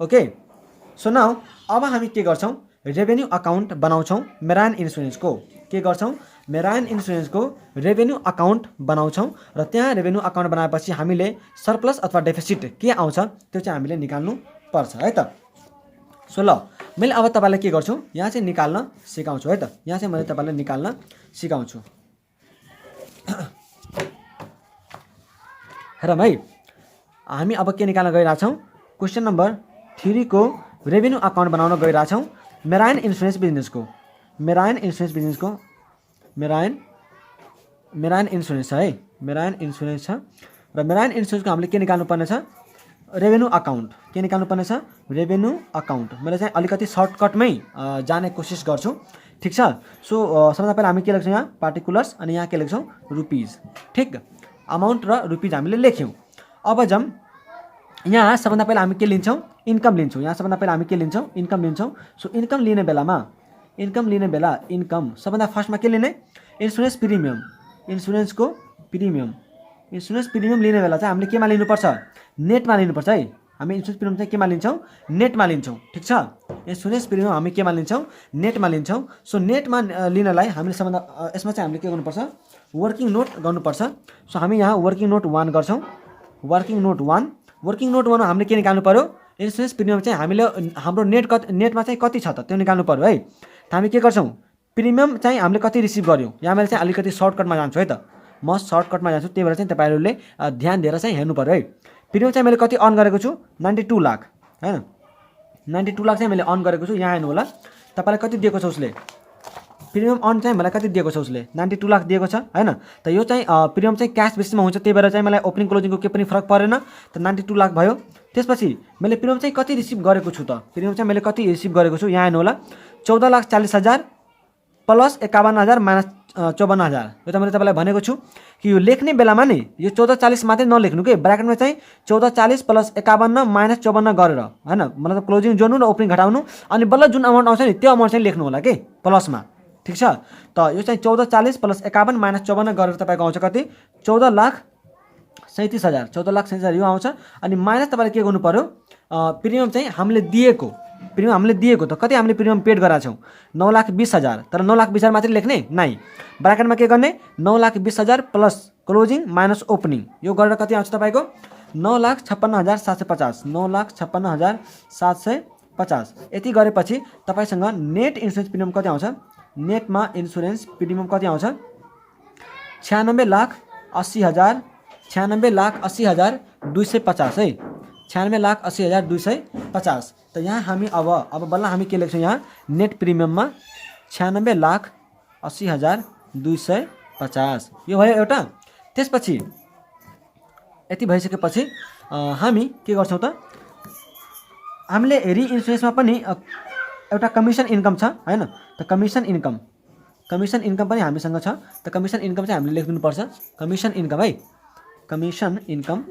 ओके सो नाउ अब हामी के गर्छौं रेभेन्यू अकाउन्ट बनाउँछौं मेराइन इन्स्योरेन्सको के गर्छौं मेराइन इन्स्योरेन्सको रेभेन्यू अकाउन्ट बनाउँछौं र त्यहाँ रेभेन्यू अकाउन्ट बनाएपछि हामीले सरप्लस अथवा डेफिसिट के आउँछ त्यो चाहिँ हामीले निकाल्नु पर्छ है त सो ल मैले अब तपाईलाई के गर्छु यहाँ चाहिँ निकाल्न सिकाउँछु है त यहाँ चाहिँ मैले तपाईलाई निकाल्न सिकाउँछु हेरौँ है हामी अब के निकाल्न गइरहेका छौं क्वेसन नम्बर 3 को रेभेन्यू अकाउन्ट बनाउन गइरहेछौँ मेराइन इन्सुरेन्स बिजनेसको। मेराइन इन्सुरेन्स छ है, मेराइन इन्सुरेन्स छ र मेराइन इन्सुरेन्सको हामीले के निकाल्नु पर्ने छ, रेभेन्यू अकाउन्ट। के निकाल्नु पर्ने छ, रेभेन्यू अकाउन्ट। मैले चाहिँ अलिकति सर्टकटमै जाने कोसिस गर्छु, ठिक छ। सो सबभन्दा पहिला हामी के लेख्छौँ यहाँ पार्टिकुलर्स अनि यहाँ के लेख्छौँ रुपिज, ठिक। अमाउन्ट र रुपिज हामीले लेख्यौँ। अब जम यहाँ सबभन्दा पहिला हामी के लिन्छौँ, इन्कम लिन्छौँ। यहाँ सबभन्दा पहिला हामी के लिन्छौँ, इन्कम लिन्छौँ। सो इन्कम लिने बेला इन्कम सबभन्दा फर्स्टमा के लिने, इन्सुरेन्स प्रिमियम। इन्सुरेन्स प्रिमियम लिने बेला चाहिँ हामीले केमा लिनुपर्छ, नेटमा लिनुपर्छ है। हामी इन्सुरेन्स प्रिमियम चाहिँ केमा लिन्छौँ, नेटमा लिन्छौँ, ठिक छ। इन्सुरेन्स प्रिमियम हामी केमा लिन्छौँ, नेटमा लिन्छौँ। सो नेटमा लिनलाई हामीले सबभन्दा यसमा चाहिँ हामीले के गर्नुपर्छ, वर्किङ नोट गर्नुपर्छ। सो हामी यहाँ वर्किङ नोट 1 गर्छौँ। वर्किङ नोट 1 हामीले के निकाल्नु पर्यो, इन्सुरेन्स प्रिमियम चाहिँ हामीले हाम्रो नेटमा चाहिँ कति छ त त्यो निकाल्नु पर्यो है। त हामी के गर्छौँ, प्रिमियम चाहिँ हामीले कति रिसिभ गर्यौँ। यहाँ मैले चाहिँ अलिकति सर्टकटमा जान्छु है त, म सर्टकटमा जान्छु, त्यही भएर चाहिँ तपाईँहरूले ध्यान दिएर चाहिँ हेर्नु पर्यो है। प्रिमियम चाहिँ मैले कति अर्न गरेको छु, 92 लाख हैन। 92 लाख चाहिँ मैले अर्न गरेको छु। यहाँ हेर्नु होला तपाईँलाई कति दिएको छ उसले, प्रिमियम अर्न चाहिँ मलाई कति दिएको छ उसले, 92 लाख दिएको छ हैन। त यो चाहिँ प्रिमियम चाहिँ क्यास बेसिसमा हुन्छ, त्यही भएर चाहिँ मलाई ओपनिङ क्लोजिङको केही पनि फरक परेन। त 92 लाख भयो। त्यसपछि मैले प्रिमियम चाहिँ कति रिसिभ गरेको छु त, प्रिमियम चाहिँ मैले कति रिसिभ गरेको छु, यहाँ हेर्नु होला 14,40,000 प्लस 51,000 माइनस 54,000। यो त मैले तपाईँलाई भनेको छु कि यो लेख्ने बेलामा नि यो 1440 मात्रै नलेख्नु के, ब्राकेटमा चाहिँ 1440 प्लस 51 माइनस 54 गरेर हैन, मतलब क्लोजिङ जोड्नु र ओपनिङ घटाउनु, अनि बल्ल जुन अमाउन्ट आउँछ नि त्यो अमाउन्ट चाहिँ लेख्नु होला के प्लसमा, ठिक छ। त यो चाहिँ 1440 प्लस 51 माइनस 54 गरेर तपाईँको आउँछ कति, 14,37,000। 14,37,000 यो आउँछ। अनि माइनस तपाईँले के गर्नु पर्यो, प्रिमियम चाहिँ हामीले दिएको त कति हामीले प्रिमियम पेड गरेका छौँ, 9,20,000। तर 9,20,000 मात्रै लेख्ने नाइ, ब्राकेटमा के गर्ने, 9,20,000 प्लस क्लोजिङ माइनस ओपनिङ, यो गरेर कति आउँछ तपाईँको 9,56,750। 9,56,750 यति गरेपछि तपाईँसँग नेट इन्सुरेन्स प्रिमियम कति आउँछ, नेटमा इन्सुरेन्स प्रिमियम कति आउँछ, 96,80,000 96,80,250 है, 96,80,250। त यहाँ हामी अब बल्ल हामी के लेख्छौँ, यहाँ नेट प्रिमियममा 96,80,250 यो भयो एउटा। त्यसपछि यति भइसकेपछि हामी के गर्छौँ त, हामीले रिइन्सुरेन्समा पनि एउटा कमिसन इन्कम छ हैन। त कमिसन इन्कम पनि हामीसँग छ। त कमिसन इन्कम चाहिँ हामीले लेखिदिनुपर्छ, कमिसन इन्कम है। कमिसन इन्कम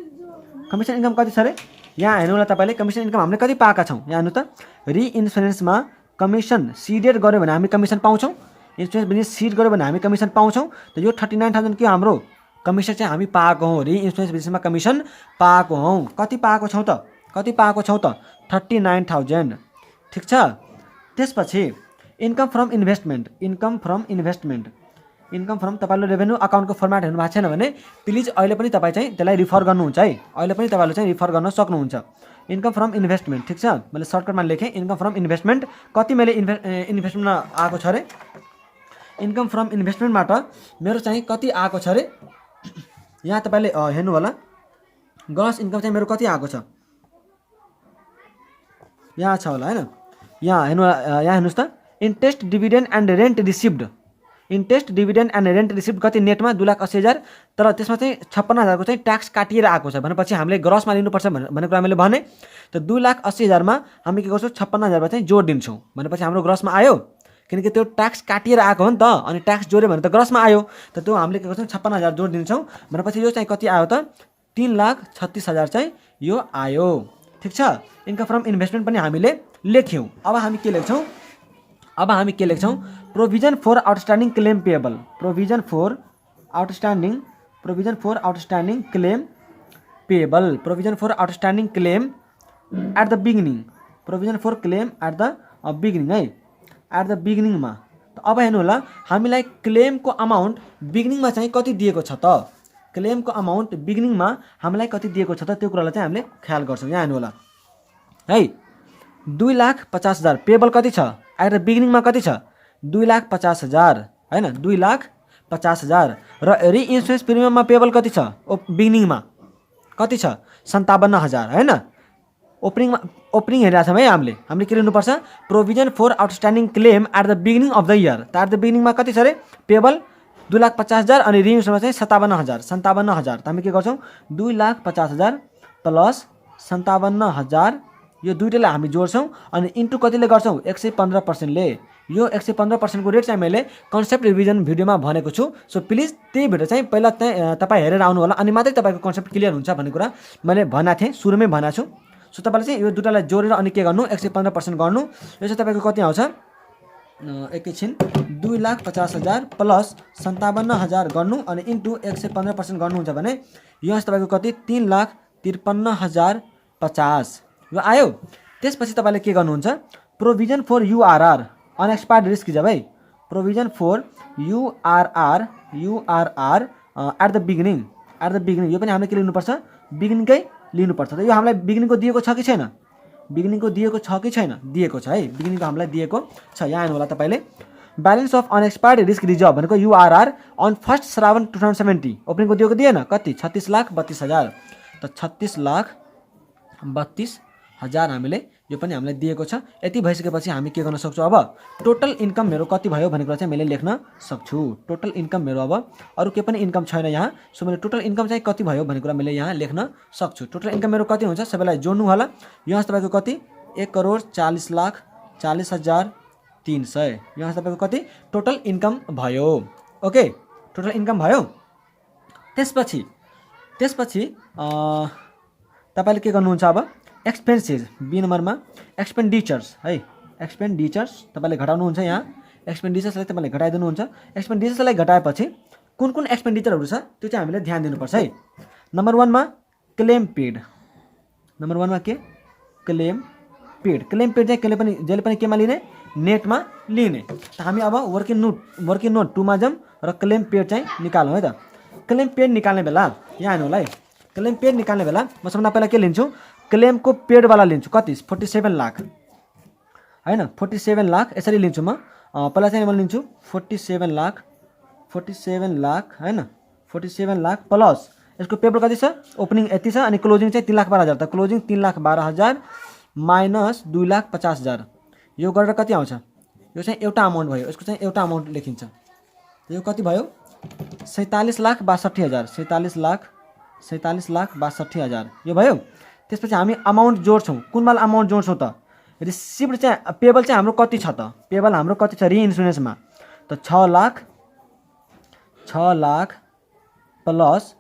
कति छ अरे, यहाँ हेर्नु होला तपाईँले कमिसन इन्कम हामीले कति पाएका छौँ। यहाँ हेर्नु त, रिइन्सुरेन्समा कमिसन सिडेड गऱ्यो भने हामी कमिसन पाउँछौँ, इन्सुरेन्स बिजनेस सिड गऱ्यो भने हामी कमिसन पाउँछौँ। त यो 39,000 के हाम्रो कमिसन चाहिँ हामी पाएको हौँ, रिइन्सुरेन्स बिजनेसमा कमिसन पाएको हौँ। कति पाएको छौँ त, 39,000, ठिक छ। त्यसपछि इन्कम फ्रम इन्भेस्टमेन्ट तपाईँले रेभेन्यू अकाउन्टको फर्मेट हेर्नु भएको छैन भने प्लिज अहिले पनि तपाईँ चाहिँ त्यसलाई रिफर गर्नुहुन्छ है, अहिले पनि तपाईँले चाहिँ रिफर गर्न सक्नुहुन्छ। इन्कम फ्रम इन्भेस्टमेन्ट, ठिक छ। मैले सर्टकटमा लेखेँ इन्कम फ्रम इन्भेस्टमेन्ट, कति मैले इन्भेस्टमेन्टमा आएको छ अरे, इन्कम फ्रम इन्भेस्टमेन्टबाट मेरो चाहिँ कति आएको छ अरे, यहाँ तपाईँले हेर्नु होला ग्रस इन्कम चाहिँ मेरो कति आएको छ, यहाँ छ होला हैन। यहाँ हेर्नुहोस् त, interest dividend and rent received कति नेटमा 2,80,000। तर त्यसमा चाहिँ 56,000 को चाहिँ ट्याक्स काटिएर आएको छ भनेपछि हामीले ग्रसमा लिनुपर्छ भन्ने कुरा मैले भने। त 2,80,000 मा हामी के गर्छौँ, 56,000 चाहिँ जोड दिन्छौँ भनेपछि हाम्रो ग्रसमा आयो, किनकि त्यो ट्याक्स काटिएर आएको हो नि त, अनि ट्याक्स जोड्यो भने त ग्रसमा आयो। त त्यो हामीले के गर्छौँ, 56,000 जोड दिन्छौँ भनेपछि यो चाहिँ कति आयो त, 3,36,000 चाहिँ यो आयो, ठिक छ। इन्कम फ्रम इन्भेस्टमेन्ट पनि हामीले लेख्यौँ। अब हामी के लेख्छौँ, provision for outstanding claim payable, provision for outstanding claim payable, provision for outstanding claim at the beginning, provision for claim at the beginning है, एट द बिगिनिङमा। त अब हेर्नु होला हामीलाई क्लेमको अमाउन्ट बिगिनिङमा चाहिँ कति दिएको छ त, क्लेमको अमाउन्ट बिगिनिङमा हामीलाई कति दिएको छ त त्यो कुरालाई चाहिँ हामीले ख्याल गर्छौँ। यहाँ हेर्नु होला है, 2,50,000 पेएबल कति छ, एट द बिगिनिङमा कति छ, 2,50,000 हैन, 2,50,000। र रिइन्सुरेन्स प्रिमियममा पेएबल कति छ, बिगिनिङमा कति छ, 57,000 हैन। ओपनिङ हेरिरहेको छौँ है हामीले के लिनुपर्छ provision for outstanding claim at the beginning of the year. त एट द बिगिनिङमा कति छ अरे पेबल 2,50,000 अनि रिइन्सुरेन्समा चाहिँ 57,000 त हामी के गर्छौँ 2,50,000 प्लस 57,000 यो दुइटैलाई हामी जोड्छौँ अनि इन्टु कतिले गर्छौँ 115%ले। यो 115% को रेट चाहिँ मैले कन्सेप्ट रिभिजन भिडियोमा भनेको छु। सो प्लिज त्यही भिडियो चाहिँ पहिला तपाईँ हेरेर आउनु होला अनि मात्रै तपाईँको कन्सेप्ट क्लियर हुन्छ भन्ने कुरा मैले भनेको थिएँ, सुरुमै भनेको छु। सो तपाईँले चाहिँ यो दुटालाई जोडेर अनि के गर्नु 115% गर्नु। यो चाहिँ तपाईँको कति आउँछ एकैछिन 2,50,000 प्लस 57,000 गर्नु अनि इन्टु 115% गर्नुहुन्छ भने यो चाहिँ तपाईँको कति 3,53,050 यो आयो। त्यसपछि तपाईँले के गर्नुहुन्छ provision for URR unexpired risk जब है provision for URR at the beginning यो पनि हामीले के लिनुपर्छ बिगिनिङकै लिनुपर्छ। त यो हामीलाई बिगिनिङको दिएको छ कि छैन बिगिनिङको दिएको छ कि छैन दिएको छ है बिगिनिङको हामीलाई दिएको छ। यहाँ आउनु होला तपाईँले balance of unexpired risk reserve भनेको युआरआर अन 1 श्रावण 2070 ओपनिङको दिएको दिएन कति 36,32,000 त 36,32,000 हामीले यो पनि हामीलाई दिएको छ। यति भइसकेपछि हामी के गर्न सक्छौँ अब टोटल इन्कम मेरो कति भयो भन्ने कुरा चाहिँ मैले लेख्न सक्छु। टोटल इन्कम मेरो अब अरू केही पनि इन्कम छैन यहाँ। सो मैले टोटल इन्कम चाहिँ कति भयो भन्ने कुरा मैले यहाँ लेख्न सक्छु। टोटल इन्कम मेरो कति हुन्छ सबैलाई जोड्नु होला। यहाँ तपाईँको कति 1,40,40,300 यहाँ तपाईँको कति टोटल इन्कम भयो। ओके टोटल इन्कम भयो। त्यसपछि तपाईँले के गर्नुहुन्छ अब एक्सपेन्सेस बी नम्बरमा एक्सपेन्डिचर्स है एक्सपेन्डिचर्स तपाईँले घटाउनुहुन्छ। यहाँ एक्सपेन्डिचर्सलाई तपाईँले घटाइदिनुहुन्छ। एक्सपेन्डिचर्सलाई घटाएपछि कुन कुन एक्सपेन्डिचरहरू छ त्यो चाहिँ हामीले ध्यान दिनुपर्छ है। नम्बर 1 मा क्लेम पेड नम्बर 1 मा के क्लेम पेड चाहिँ जहिले पनि केमा लिने नेटमा लिने। त हामी अब वर्किङ नोट 2 मा जाउँ र क्लेम पेड चाहिँ निकालौँ है त। क्लेम पेड निकाल्ने बेला यहाँ आउनु होला है। क्लेम पेड निकाल्ने बेला म सबभन्दा पहिला के लिन्छु क्लेमको पेडवाला लिन्छु कति 47 लाख हैन 47 लाख यसरी लिन्छु म। पहिला चाहिँ म लिन्छु 47 लाख हैन 47 लाख प्लस यसको पेपर कति छ ओपनिङ यति छ अनि क्लोजिङ चाहिँ 3,12,000 त क्लोजिङ 3,12,000 माइनस 2,50,000 यो गरेर कति आउँछ यो चाहिँ एउटा अमाउन्ट भयो। यसको चाहिँ एउटा अमाउन्ट लेखिन्छ। यो कति भयो 47,62,000 47,62,000 यो भयो। त्यसपछि हामी अमाउन्ट जोड्छौँ कुन वाला अमाउन्ट जोड्छौँ त रिसिप्ट चाहिँ पेबल चाहिँ हाम्रो कति छ त पेबल हाम्रो कति छ रिइन्सुरेन्समा त 6 lakh plus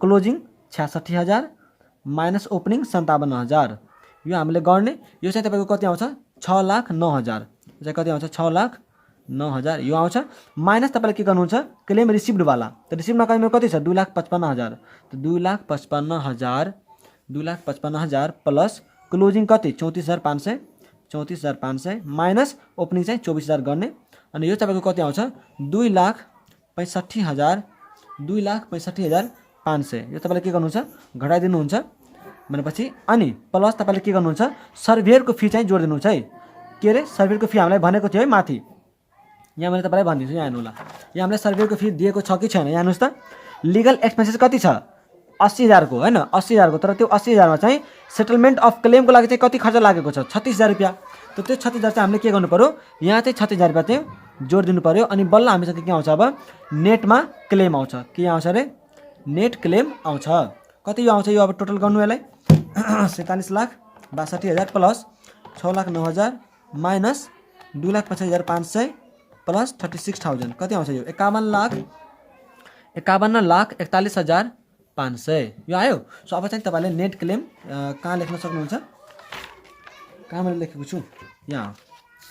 closing 66,000 minus opening 57,000 यो हामीले गर्ने। यो चाहिँ तपाईँको कति आउँछ 6,09,000 यो चाहिँ कति आउँछ 6,09,000 यो आउँछ माइनस तपाईँले के गर्नुहुन्छ क्लेम रिसिप्टवाला त रिसिप्टमा कति छ 2,55,000 त 2,55,000 प्लस क्लोजिङ कति 34,500 माइनस ओपनिङ चाहिँ 24,000 गर्ने अनि यो तपाईँको कति आउँछ 2,65,500 यो तपाईँले के गर्नुहुन्छ घटाइदिनुहुन्छ भनेपछि अनि प्लस तपाईँले के गर्नुहुन्छ सर्भेयरको फी चाहिँ जोडिदिनुहुन्छ है। के अरे सर्भेयरको फी हामीलाई भनेको थियो है माथि यहाँ मैले तपाईँलाई भनिदिन्छु। यहाँ हेर्नु होला यहाँ हामीलाई सर्भेयरको फी दिएको छ कि छैन। यहाँ हेर्नुहोस् त लिगल एक्सपेन्सेस कति छ 80,000 को हैन 80,000 को तर त्यो 80,000 मा चाहिँ सेटलमेन्ट अफ क्लेमको लागि चाहिँ कति खर्च लागेको छ 36,000 रुपैयाँ। त त्यो 36,000 चाहिँ हामीले के गर्नु पर्यो यहाँ चाहिँ 36,000 रुपैयाँ चाहिँ जोड दिनु पर्यो अनि बल्ल हामीसँग के आउँछ अब नेटमा क्लेम आउँछ। के आउँछ अरे नेट क्लेम आउँछ। कति यो आउँछ यो अब टोटल गर्नु यसलाई 47,62,000 प्लस 6,09,000 माइनस 2,50,500 प्लस 36,000 कति आउँछ यो 51,41,41,500 यो आयो। सो अब चाहिँ तपाईँले नेट क्लेम कहाँ लेख्न सक्नुहुन्छ कहाँ मैले लेखेको छु यहाँ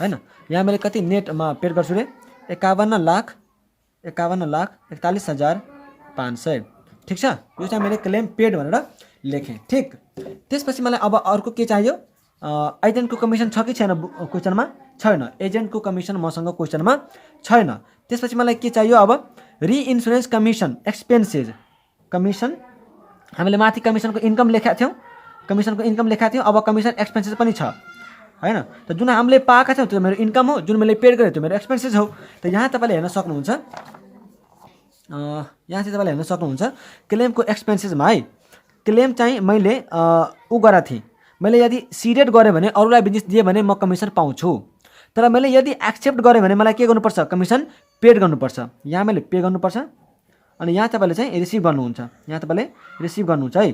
हैन यहाँ मैले कति नेटमा पेड गर्छु रे 51,41,41,500 ठिक छ। यो चाहिँ मैले क्लेम पेड भनेर लेखेँ ठिक। त्यसपछि मलाई अब अर्को के चाहियो एजेन्टको कमिसन छ कि छैन क्वेसनमा छैन। एजेन्टको कमिसन मसँग क्वेसनमा छैन। त्यसपछि मलाई के चाहियो अब रिइन्सुरेन्स कमिसन एक्सपेन्सेस कमिसन हामीले माथि कमिसनको इन्कम लेखेका थियौँ अब कमिसन एक्सपेन्सेस पनि छ हैन। त जुन हामीले पाएका छौँ त्यो मेरो इन्कम हो जुन मैले पेड गरेँ त्यो मेरो एक्सपेन्सेस हो। त यहाँ तपाईँले हेर्न सक्नुहुन्छ क्लेमको एक्सपेन्सेसमा है क्लेम चाहिँ मैले उ गरेको थिएँ मैले यदि सिडेड गरेँ भने अरूलाई बिजनेस दिएँ भने म कमिसन पाउँछु। तर मैले यदि एक्सेप्ट गरेँ भने मलाई के गर्नुपर्छ, कमिसन पेड गर्नुपर्छ। यहाँ मैले पे गर्नुपर्छ अनि यहाँ तपाईँले चाहिँ रिसिभ गर्नुहुन्छ, यहाँ तपाईँले रिसिभ गर्नुहुन्छ है।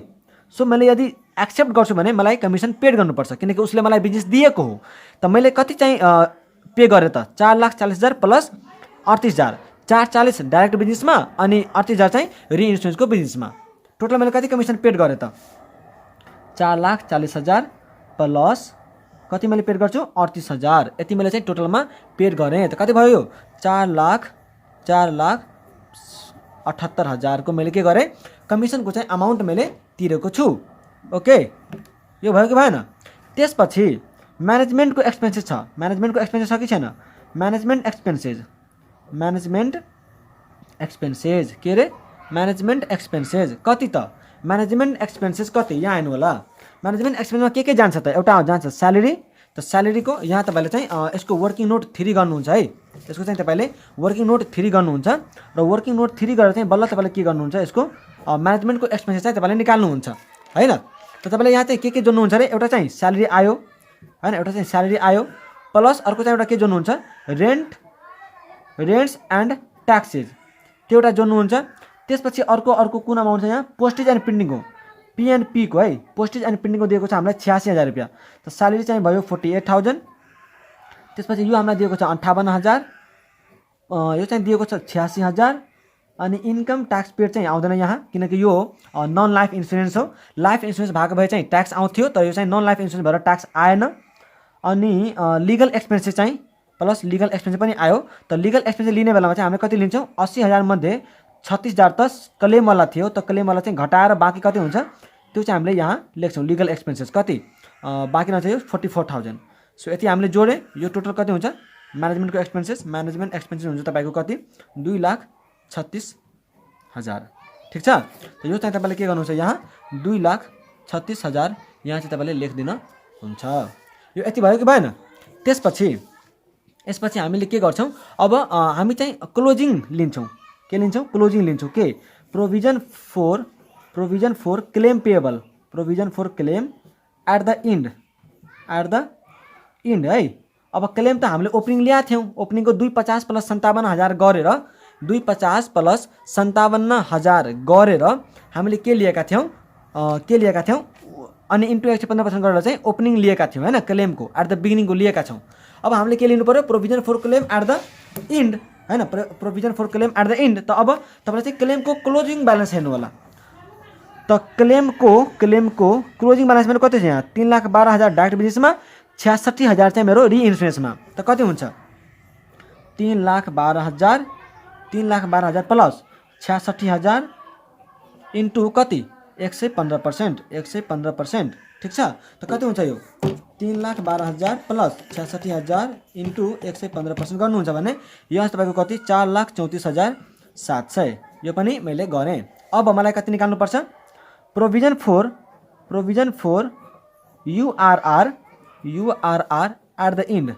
सो मैले यदि एक्सेप्ट गर्छु भने मलाई कमिसन पेड गर्नुपर्छ किनकि उसले मलाई बिजनेस दिएको हो। त मैले कति चाहिँ पे गरेँ त 4,40,000 प्लस 38,000, 440 डाइरेक्ट बिजनेसमा अनि 38,000 चाहिँ रिइन्सुरेन्सको बिजनेसमा। टोटल मैले कति कमिसन पेड गरेँ त 4,40,000 प्लस कति मैले पेड गर्छु 38,000, यति मैले चाहिँ टोटलमा पेड गरेँ। त कति भयो यो 4,78,000 को मैले के गरेँ कमिसनको चाहिँ अमाउन्ट मैले तिरेको छु। ओके, यो भयो कि भएन। त्यसपछि म्यानेजमेन्टको एक्सपेन्सेस छ, म्यानेजमेन्टको एक्सपेन्सेस छ कि छैन, म्यानेजमेन्ट एक्सपेन्सेस के अरे म्यानेजमेन्ट एक्सपेन्सेस कति त म्यानेजमेन्ट एक्सपेन्सेस कति यहाँ हेर्नु होला। म्यानेजमेन्ट एक्सपेन्समा के जान्छ त, एउटा जान्छ स्यालेरी। त स्यालेरीको यहाँ तपाईँले चाहिँ यसको वर्किङ नोट 3 गर्नुहुन्छ है, यसको चाहिँ तपाईँले वर्किङ नोट 3 गर्नुहुन्छ र वर्किङ नोट 3 गरेर चाहिँ बल्ल तपाईँले के गर्नुहुन्छ यसको म्यानेजमेन्टको एक्सपेन्सेस चाहिँ तपाईँले निकाल्नुहुन्छ हैन। त तपाईँले यहाँ चाहिँ के जोड्नुहुन्छ अरे, एउटा चाहिँ स्यालेरी आयो हैन, एउटा चाहिँ स्यालेरी आयो प्लस अर्को चाहिँ एउटा के जोड्नुहुन्छ रेन्ट्स एन्ड ट्याक्सेस त्यो एउटा जोड्नुहुन्छ। त्यसपछि अर्को कुन अमाउन्ट छ यहाँ पोस्टेज एन्ड प्रिन्टिङको PNP को है, पोस्टेज एन्ड प्रिन्टिङको दिएको छ हामीलाई 86,000 रुपियाँ। त स्यालेरी चाहिँ भयो 48,000। त्यसपछि यो हामीलाई दिएको छ 58,000, यो चाहिँ दिएको छ 86,000 अनि इन्कम ट्याक्स पेड चाहिँ आउँदैन यहाँ किनकि यो नन लाइफ इन्सुरेन्स हो। लाइफ इन्सुरेन्स भएको भए चाहिँ ट्याक्स आउँथ्यो तर यो चाहिँ नन लाइफ इन्सुरेन्स भएर ट्याक्स आएन। अनि लिगल एक्सपेन्सेस चाहिँ प्लस लिगल एक्सपेन्सेस पनि आयो। त लिगल एक्सपेन्सेस लिने बेलामा चाहिँ हामीले कति लिन्छौँ 80,000 मध्ये 36,000 त क्लेमवाला थियो, त क्लेमवाला चाहिँ घटाएर बाँकी कति हुन्छ त्यो चाहिँ हामीले यहाँ लेख्छौँ लिगल एक्सपेन्सेस कति बाँकी रहन्छ यो 44,000। सो यति हामीले जोडेँ, यो टोटल कति हुन्छ म्यानेजमेन्टको एक्सपेन्सेस हुन्छ तपाईँको कति 2,36,000 ठिक छ। त यो चाहिँ तपाईँले के गर्नुहुन्छ यहाँ 2,36,000 यहाँ चाहिँ तपाईँले लेखिदिन हुन्छ। यो यति भयो कि भएन। यसपछि हामीले के गर्छौँ अब हामी चाहिँ क्लोजिङ लिन्छौँ, के लिन्छौँ क्लोजिङ लिन्छौँ के provision for claim payable, provision for claim at the end है। अब क्लेम त हामीले ओपनिङ ल्याएको थियौँ, ओपनिङको 250 प्लस 57,000 गरेर 250 प्लस 57,000 गरेर हामीले के लिएका थियौँ अनि इन्टु 115% गरेर चाहिँ ओपनिङ लिएका थियौँ हैन, क्लेमको एट द बिगिनिङको लिएका छौँ। अब हामीले के लिनु पर्यो provision for claim at the end हैन, provision for claim at the end. त अब तपाईँले चाहिँ क्लेमको क्लोजिङ ब्यालेन्स हेर्नु होला। त क्लेमको क्लोजिङ ब्यालेन्स मेरो कति छ यहाँ 3,12,000 डाइरेक्ट बिजनेसमा 66,000 चाहिँ मेरो रिइन्सुरेन्समा। त कति हुन्छ 3,12,000 प्लस 66,000 इन्टु कति 115% ठिक छ। त कति हुन्छ यो 3,12,000 प्लस 66,000 इन्टु 115% गर्नुहुन्छ भने यहाँ तपाईँको कति 4,34,700 यो पनि मैले गरेँ। अब मलाई कति निकाल्नुपर्छ provision for URR at the end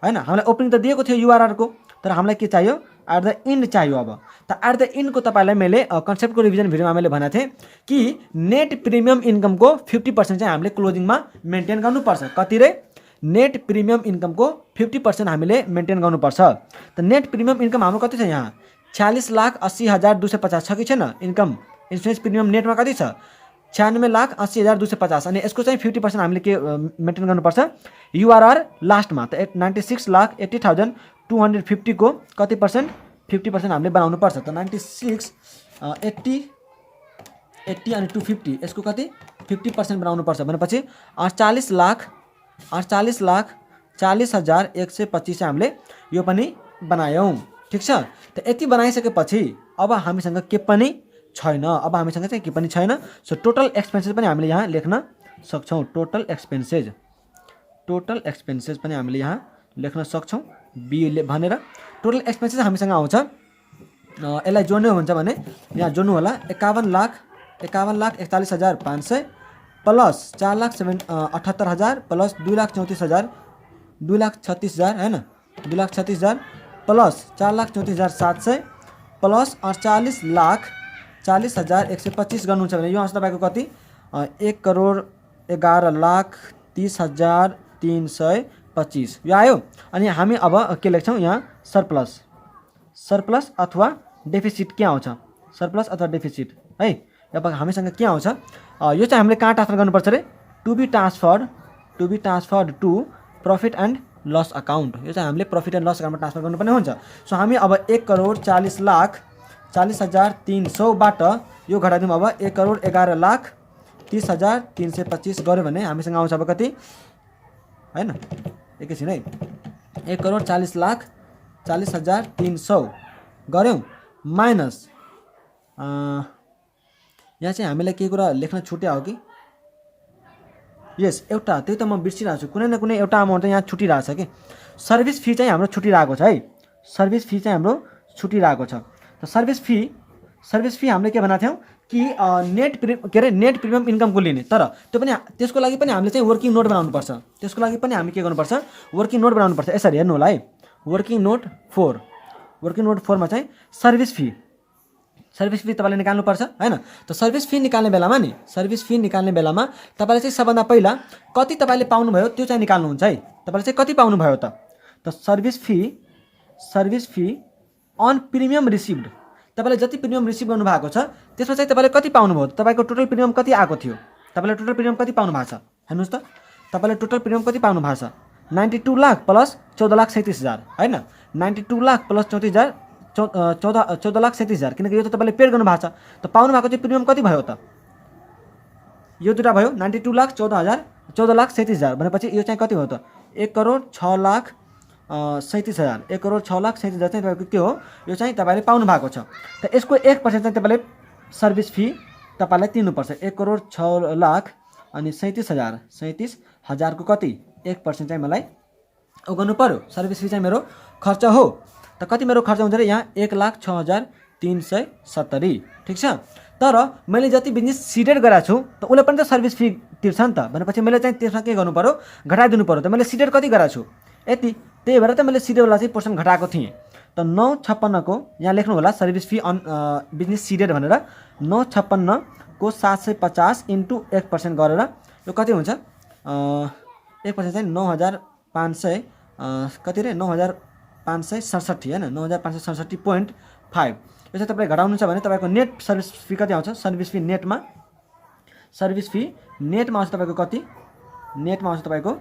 हैन। हामीलाई ओपनिङ त दिएको थियो URR को तर हामीलाई के चाहियो एट द इन्ड चाहियो। अब त एट द इन्ड को तपाईँलाई मैले कन्सेप्टको रिभिजन भिडियोमा मैले भनेको थिएँ कि नेट प्रिमियम इन्कमको 50% चाहिँ हामीले क्लोजिङमा मेन्टेन गर्नुपर्छ। कति रे नेट प्रिमियम इन्कमको 50% हामीले मेन्टेन गर्नुपर्छ। त नेट प्रिमियम इन्कम हाम्रो कति छ यहाँ 46,80,250 छ कि छैन इन्कम इन्सुरेन्स प्रिमियम नेटमा कति छ 96,80,250 अनि यसको चाहिँ 50% हामीले के मेन्टेन गर्नुपर्छ URR लास्टमा त 96,80,250 को कति पर्सेन्ट 50% हामीले बनाउनु पर्छ। त 96 80 अनि 250 यसको कति 50% बनाउनु पर्छ भनेपछि 48,40,40,125 हामीले यो पनि बनायौँ ठिक छ। त यति बनाइसकेपछि अब हामीसँग के पनि छैन, सो टोटल एक्सपेन्सेस पनि हामीले यहाँ लेख्न सक्छौँ। टोटल एक्सपेन्सेस पनि हामीले यहाँ लेख्न सक्छौँ बी भनेर। टोटल एक्सपेन्सेस हामीसँग आउँछ यसलाई जोड्ने हो भन्छ भने यहाँ जोड्नु होला 51,41,41,500 प्लस 4,78,000 प्लस 2,36,000 हैन 2,36,000 प्लस 4,34,700 प्लस 48,40,125 गर्नुहुन्छ भने यो आउँछ तपाईँको कति 1,41,00,000 11,30,325 यो आयो। अनि हामी अब के लेख्छौँ यहाँ सरप्लस अथवा डेफिसिट के आउँछ, सरप्लस अथवा डेफिसिट है। अब हामीसँग के आउँछ, यो चाहिँ हामीले कहाँ ट्रान्सफर गर्नुपर्छ रे, to be transferred to profit and loss account. यो चाहिँ हामीले प्रफिट एन्ड लस अकाउन्टमा ट्रान्सफर गर्नुपर्ने हुन्छ। सो हामी अब 1,40,40,300 बाट यो घटाइदिउँ। अब 1,11,30,325 गऱ्यो भने हामीसँग आउँछ अब कति हैन, एकैछिन है, 1,40,40,300 गऱ्यौँ माइनस यहाँ चाहिँ हामीलाई केही कुरा लेख्न छुट्या हो कि, यस एउटा त्यही त म बिर्सिरहेको छु, कुनै न कुनै एउटा अमाउन्ट यहाँ छुटिरहेछ कि। सर्भिस फी चाहिँ हाम्रो छुटिरहेको छ है, सर्भिस फी चाहिँ हाम्रो छुटिरहेको छ। त सर्भिस फी हामीले के भनेको थियौँ कि नेट प्रिमियम इन्कमको लिने, तर त्यो पनि त्यसको लागि पनि हामीले चाहिँ वर्किङ नोट बनाउनुपर्छ। त्यसको लागि पनि हामी के गर्नुपर्छ, वर्किङ नोट बनाउनुपर्छ। यसरी हेर्नु होला है, वर्किङ नोट 4मा चाहिँ सर्भिस फी तपाईँले निकाल्नुपर्छ हैन। त सर्भिस फी निकाल्ने बेलामा तपाईँले चाहिँ सबभन्दा पहिला कति तपाईँले पाउनुभयो त्यो चाहिँ निकाल्नुहुन्छ है। तपाईँले चाहिँ कति पाउनुभयो त service fee on premium received, तपाईँले जति प्रिमियम रिसिभ गर्नुभएको छ त्यसमा चाहिँ तपाईँले कति पाउनुभयो, तपाईँको टोटल प्रिमियम कति आएको थियो, तपाईँले टोटल प्रिमियम कति पाउनु भएको छ हेर्नुहोस् त, तपाईँले टोटल प्रिमियम कति पाउनु भएको छ, 92 लाख प्लस 14,37,000 हैन, 92 लाख प्लस 14,37,000, किनकि यो त तपाईँले पेड गर्नु भएको छ। त पाउनु भएको चाहिँ प्रिमियम कति भयो त, यो दुटा भयो, 92 लाख 14,37,000 भनेपछि यो चाहिँ कति भयो त, 1,06,37,000, 1,06,37,000 चाहिँ तपाईँको के हो, यो चाहिँ तपाईँले पाउनु भएको छ। त यसको 1% चाहिँ तपाईँले सर्भिस फी तपाईँलाई तिर्नुपर्छ। 1,06,37,000 को कति 1% चाहिँ मलाई गर्नु पर्यो, सर्भिस फी चाहिँ मेरो खर्च हो। त कति मेरो खर्च हुन्छ र यहाँ 1,06,370, ठिक छ। तर मैले जति बिजनेस सिडेड गराएको छु त उसले पनि त सर्भिस फी तिर्छ नि त, भनेपछि मैले चाहिँ त्यसमा के गर्नु पर्यो, घटाइदिनु पर्यो। त मैले सिडेड कति गराएको छु यति, त्यही भएर त मैले सिडेडवाला चाहिँ पोर्सन घटाएको थिएँ। त 956 को यहाँ लेख्नु होला service fee on business ceded भनेर, 956 को 750 इन्टु 1% गरेर यो कति हुन्छ, 1% चाहिँ 9,500 कति रे 9,567 हैन, 9,567.5। यो चाहिँ तपाईले घटाउनुहुन्छ भने तपाईको नेट सर्भिस फी कति आउँछ, सर्भिस फी नेटमा आउँछ तपाईको कति, नेटमा आउँछ तपाईको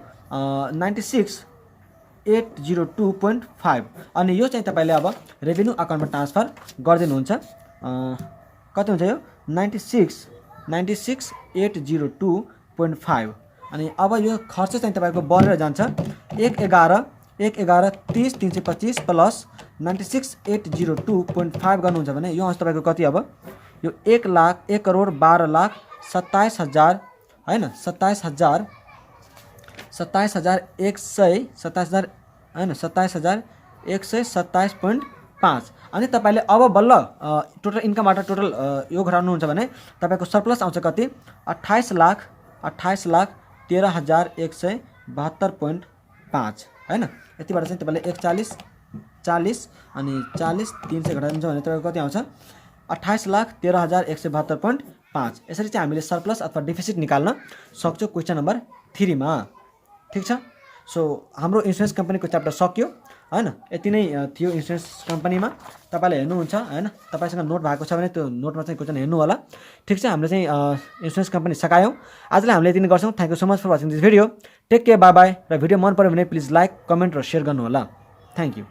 96,802.5। अनि यो चाहिँ तपाईले अब रेभेन्यू अकाउन्टमा ट्रान्सफर गरिदिनुहुन्छ। कति हुन्छ यो 96,802.5। अनि अब यो खर्च चाहिँ तपाईको बढेर जान्छ, 1,11,30,325 प्लस 96,802.5 गर्नुहुन्छ भने यो आउँछ तपाईको कति, अब यो 1,12,27,000 हैन, 27,127.5। अनि तपाईले अब बल्ल टोटल इन्कमबाट टोटल यो घटाउनुहुन्छ भने तपाईको सरप्लस आउँछ कति, 28,13,172.5 हैन। यतिबाट चाहिँ तपाईले 41,40 अनि 40,300 घटाउनुहुन्छ भने तपाईको कति आउँछ, 28,13,172.5। यसरी चाहिँ हामीले सरप्लस अथवा डेफिसिट निकाल्न सक्छौँ क्वेशन नम्बर 3 मा, ठीक छ। सो हाम्रो इन्सुरेन्स कम्पनीको च्याप्टर सक्यो हैन, यति नै थियो इन्सुरेन्स कम्पनीमा। तपाईले हेर्नुहुन्छ हैन, तपाईसँग नोट भएको छ भने त्यो नोटमा चाहिँ क्वेशन हेर्नु होला, ठीक छ। हामीले चाहिँ इन्सुरेन्स कम्पनी सकायौँ। आजलाई हामीले यति नै गर्छौँ। Thank you so much for watching this video. Take care, bye bye. र भिडियो मन पर्यो भने प्लिज लाइक, कमेन्ट र शेयर गर्नु होला। Thank you.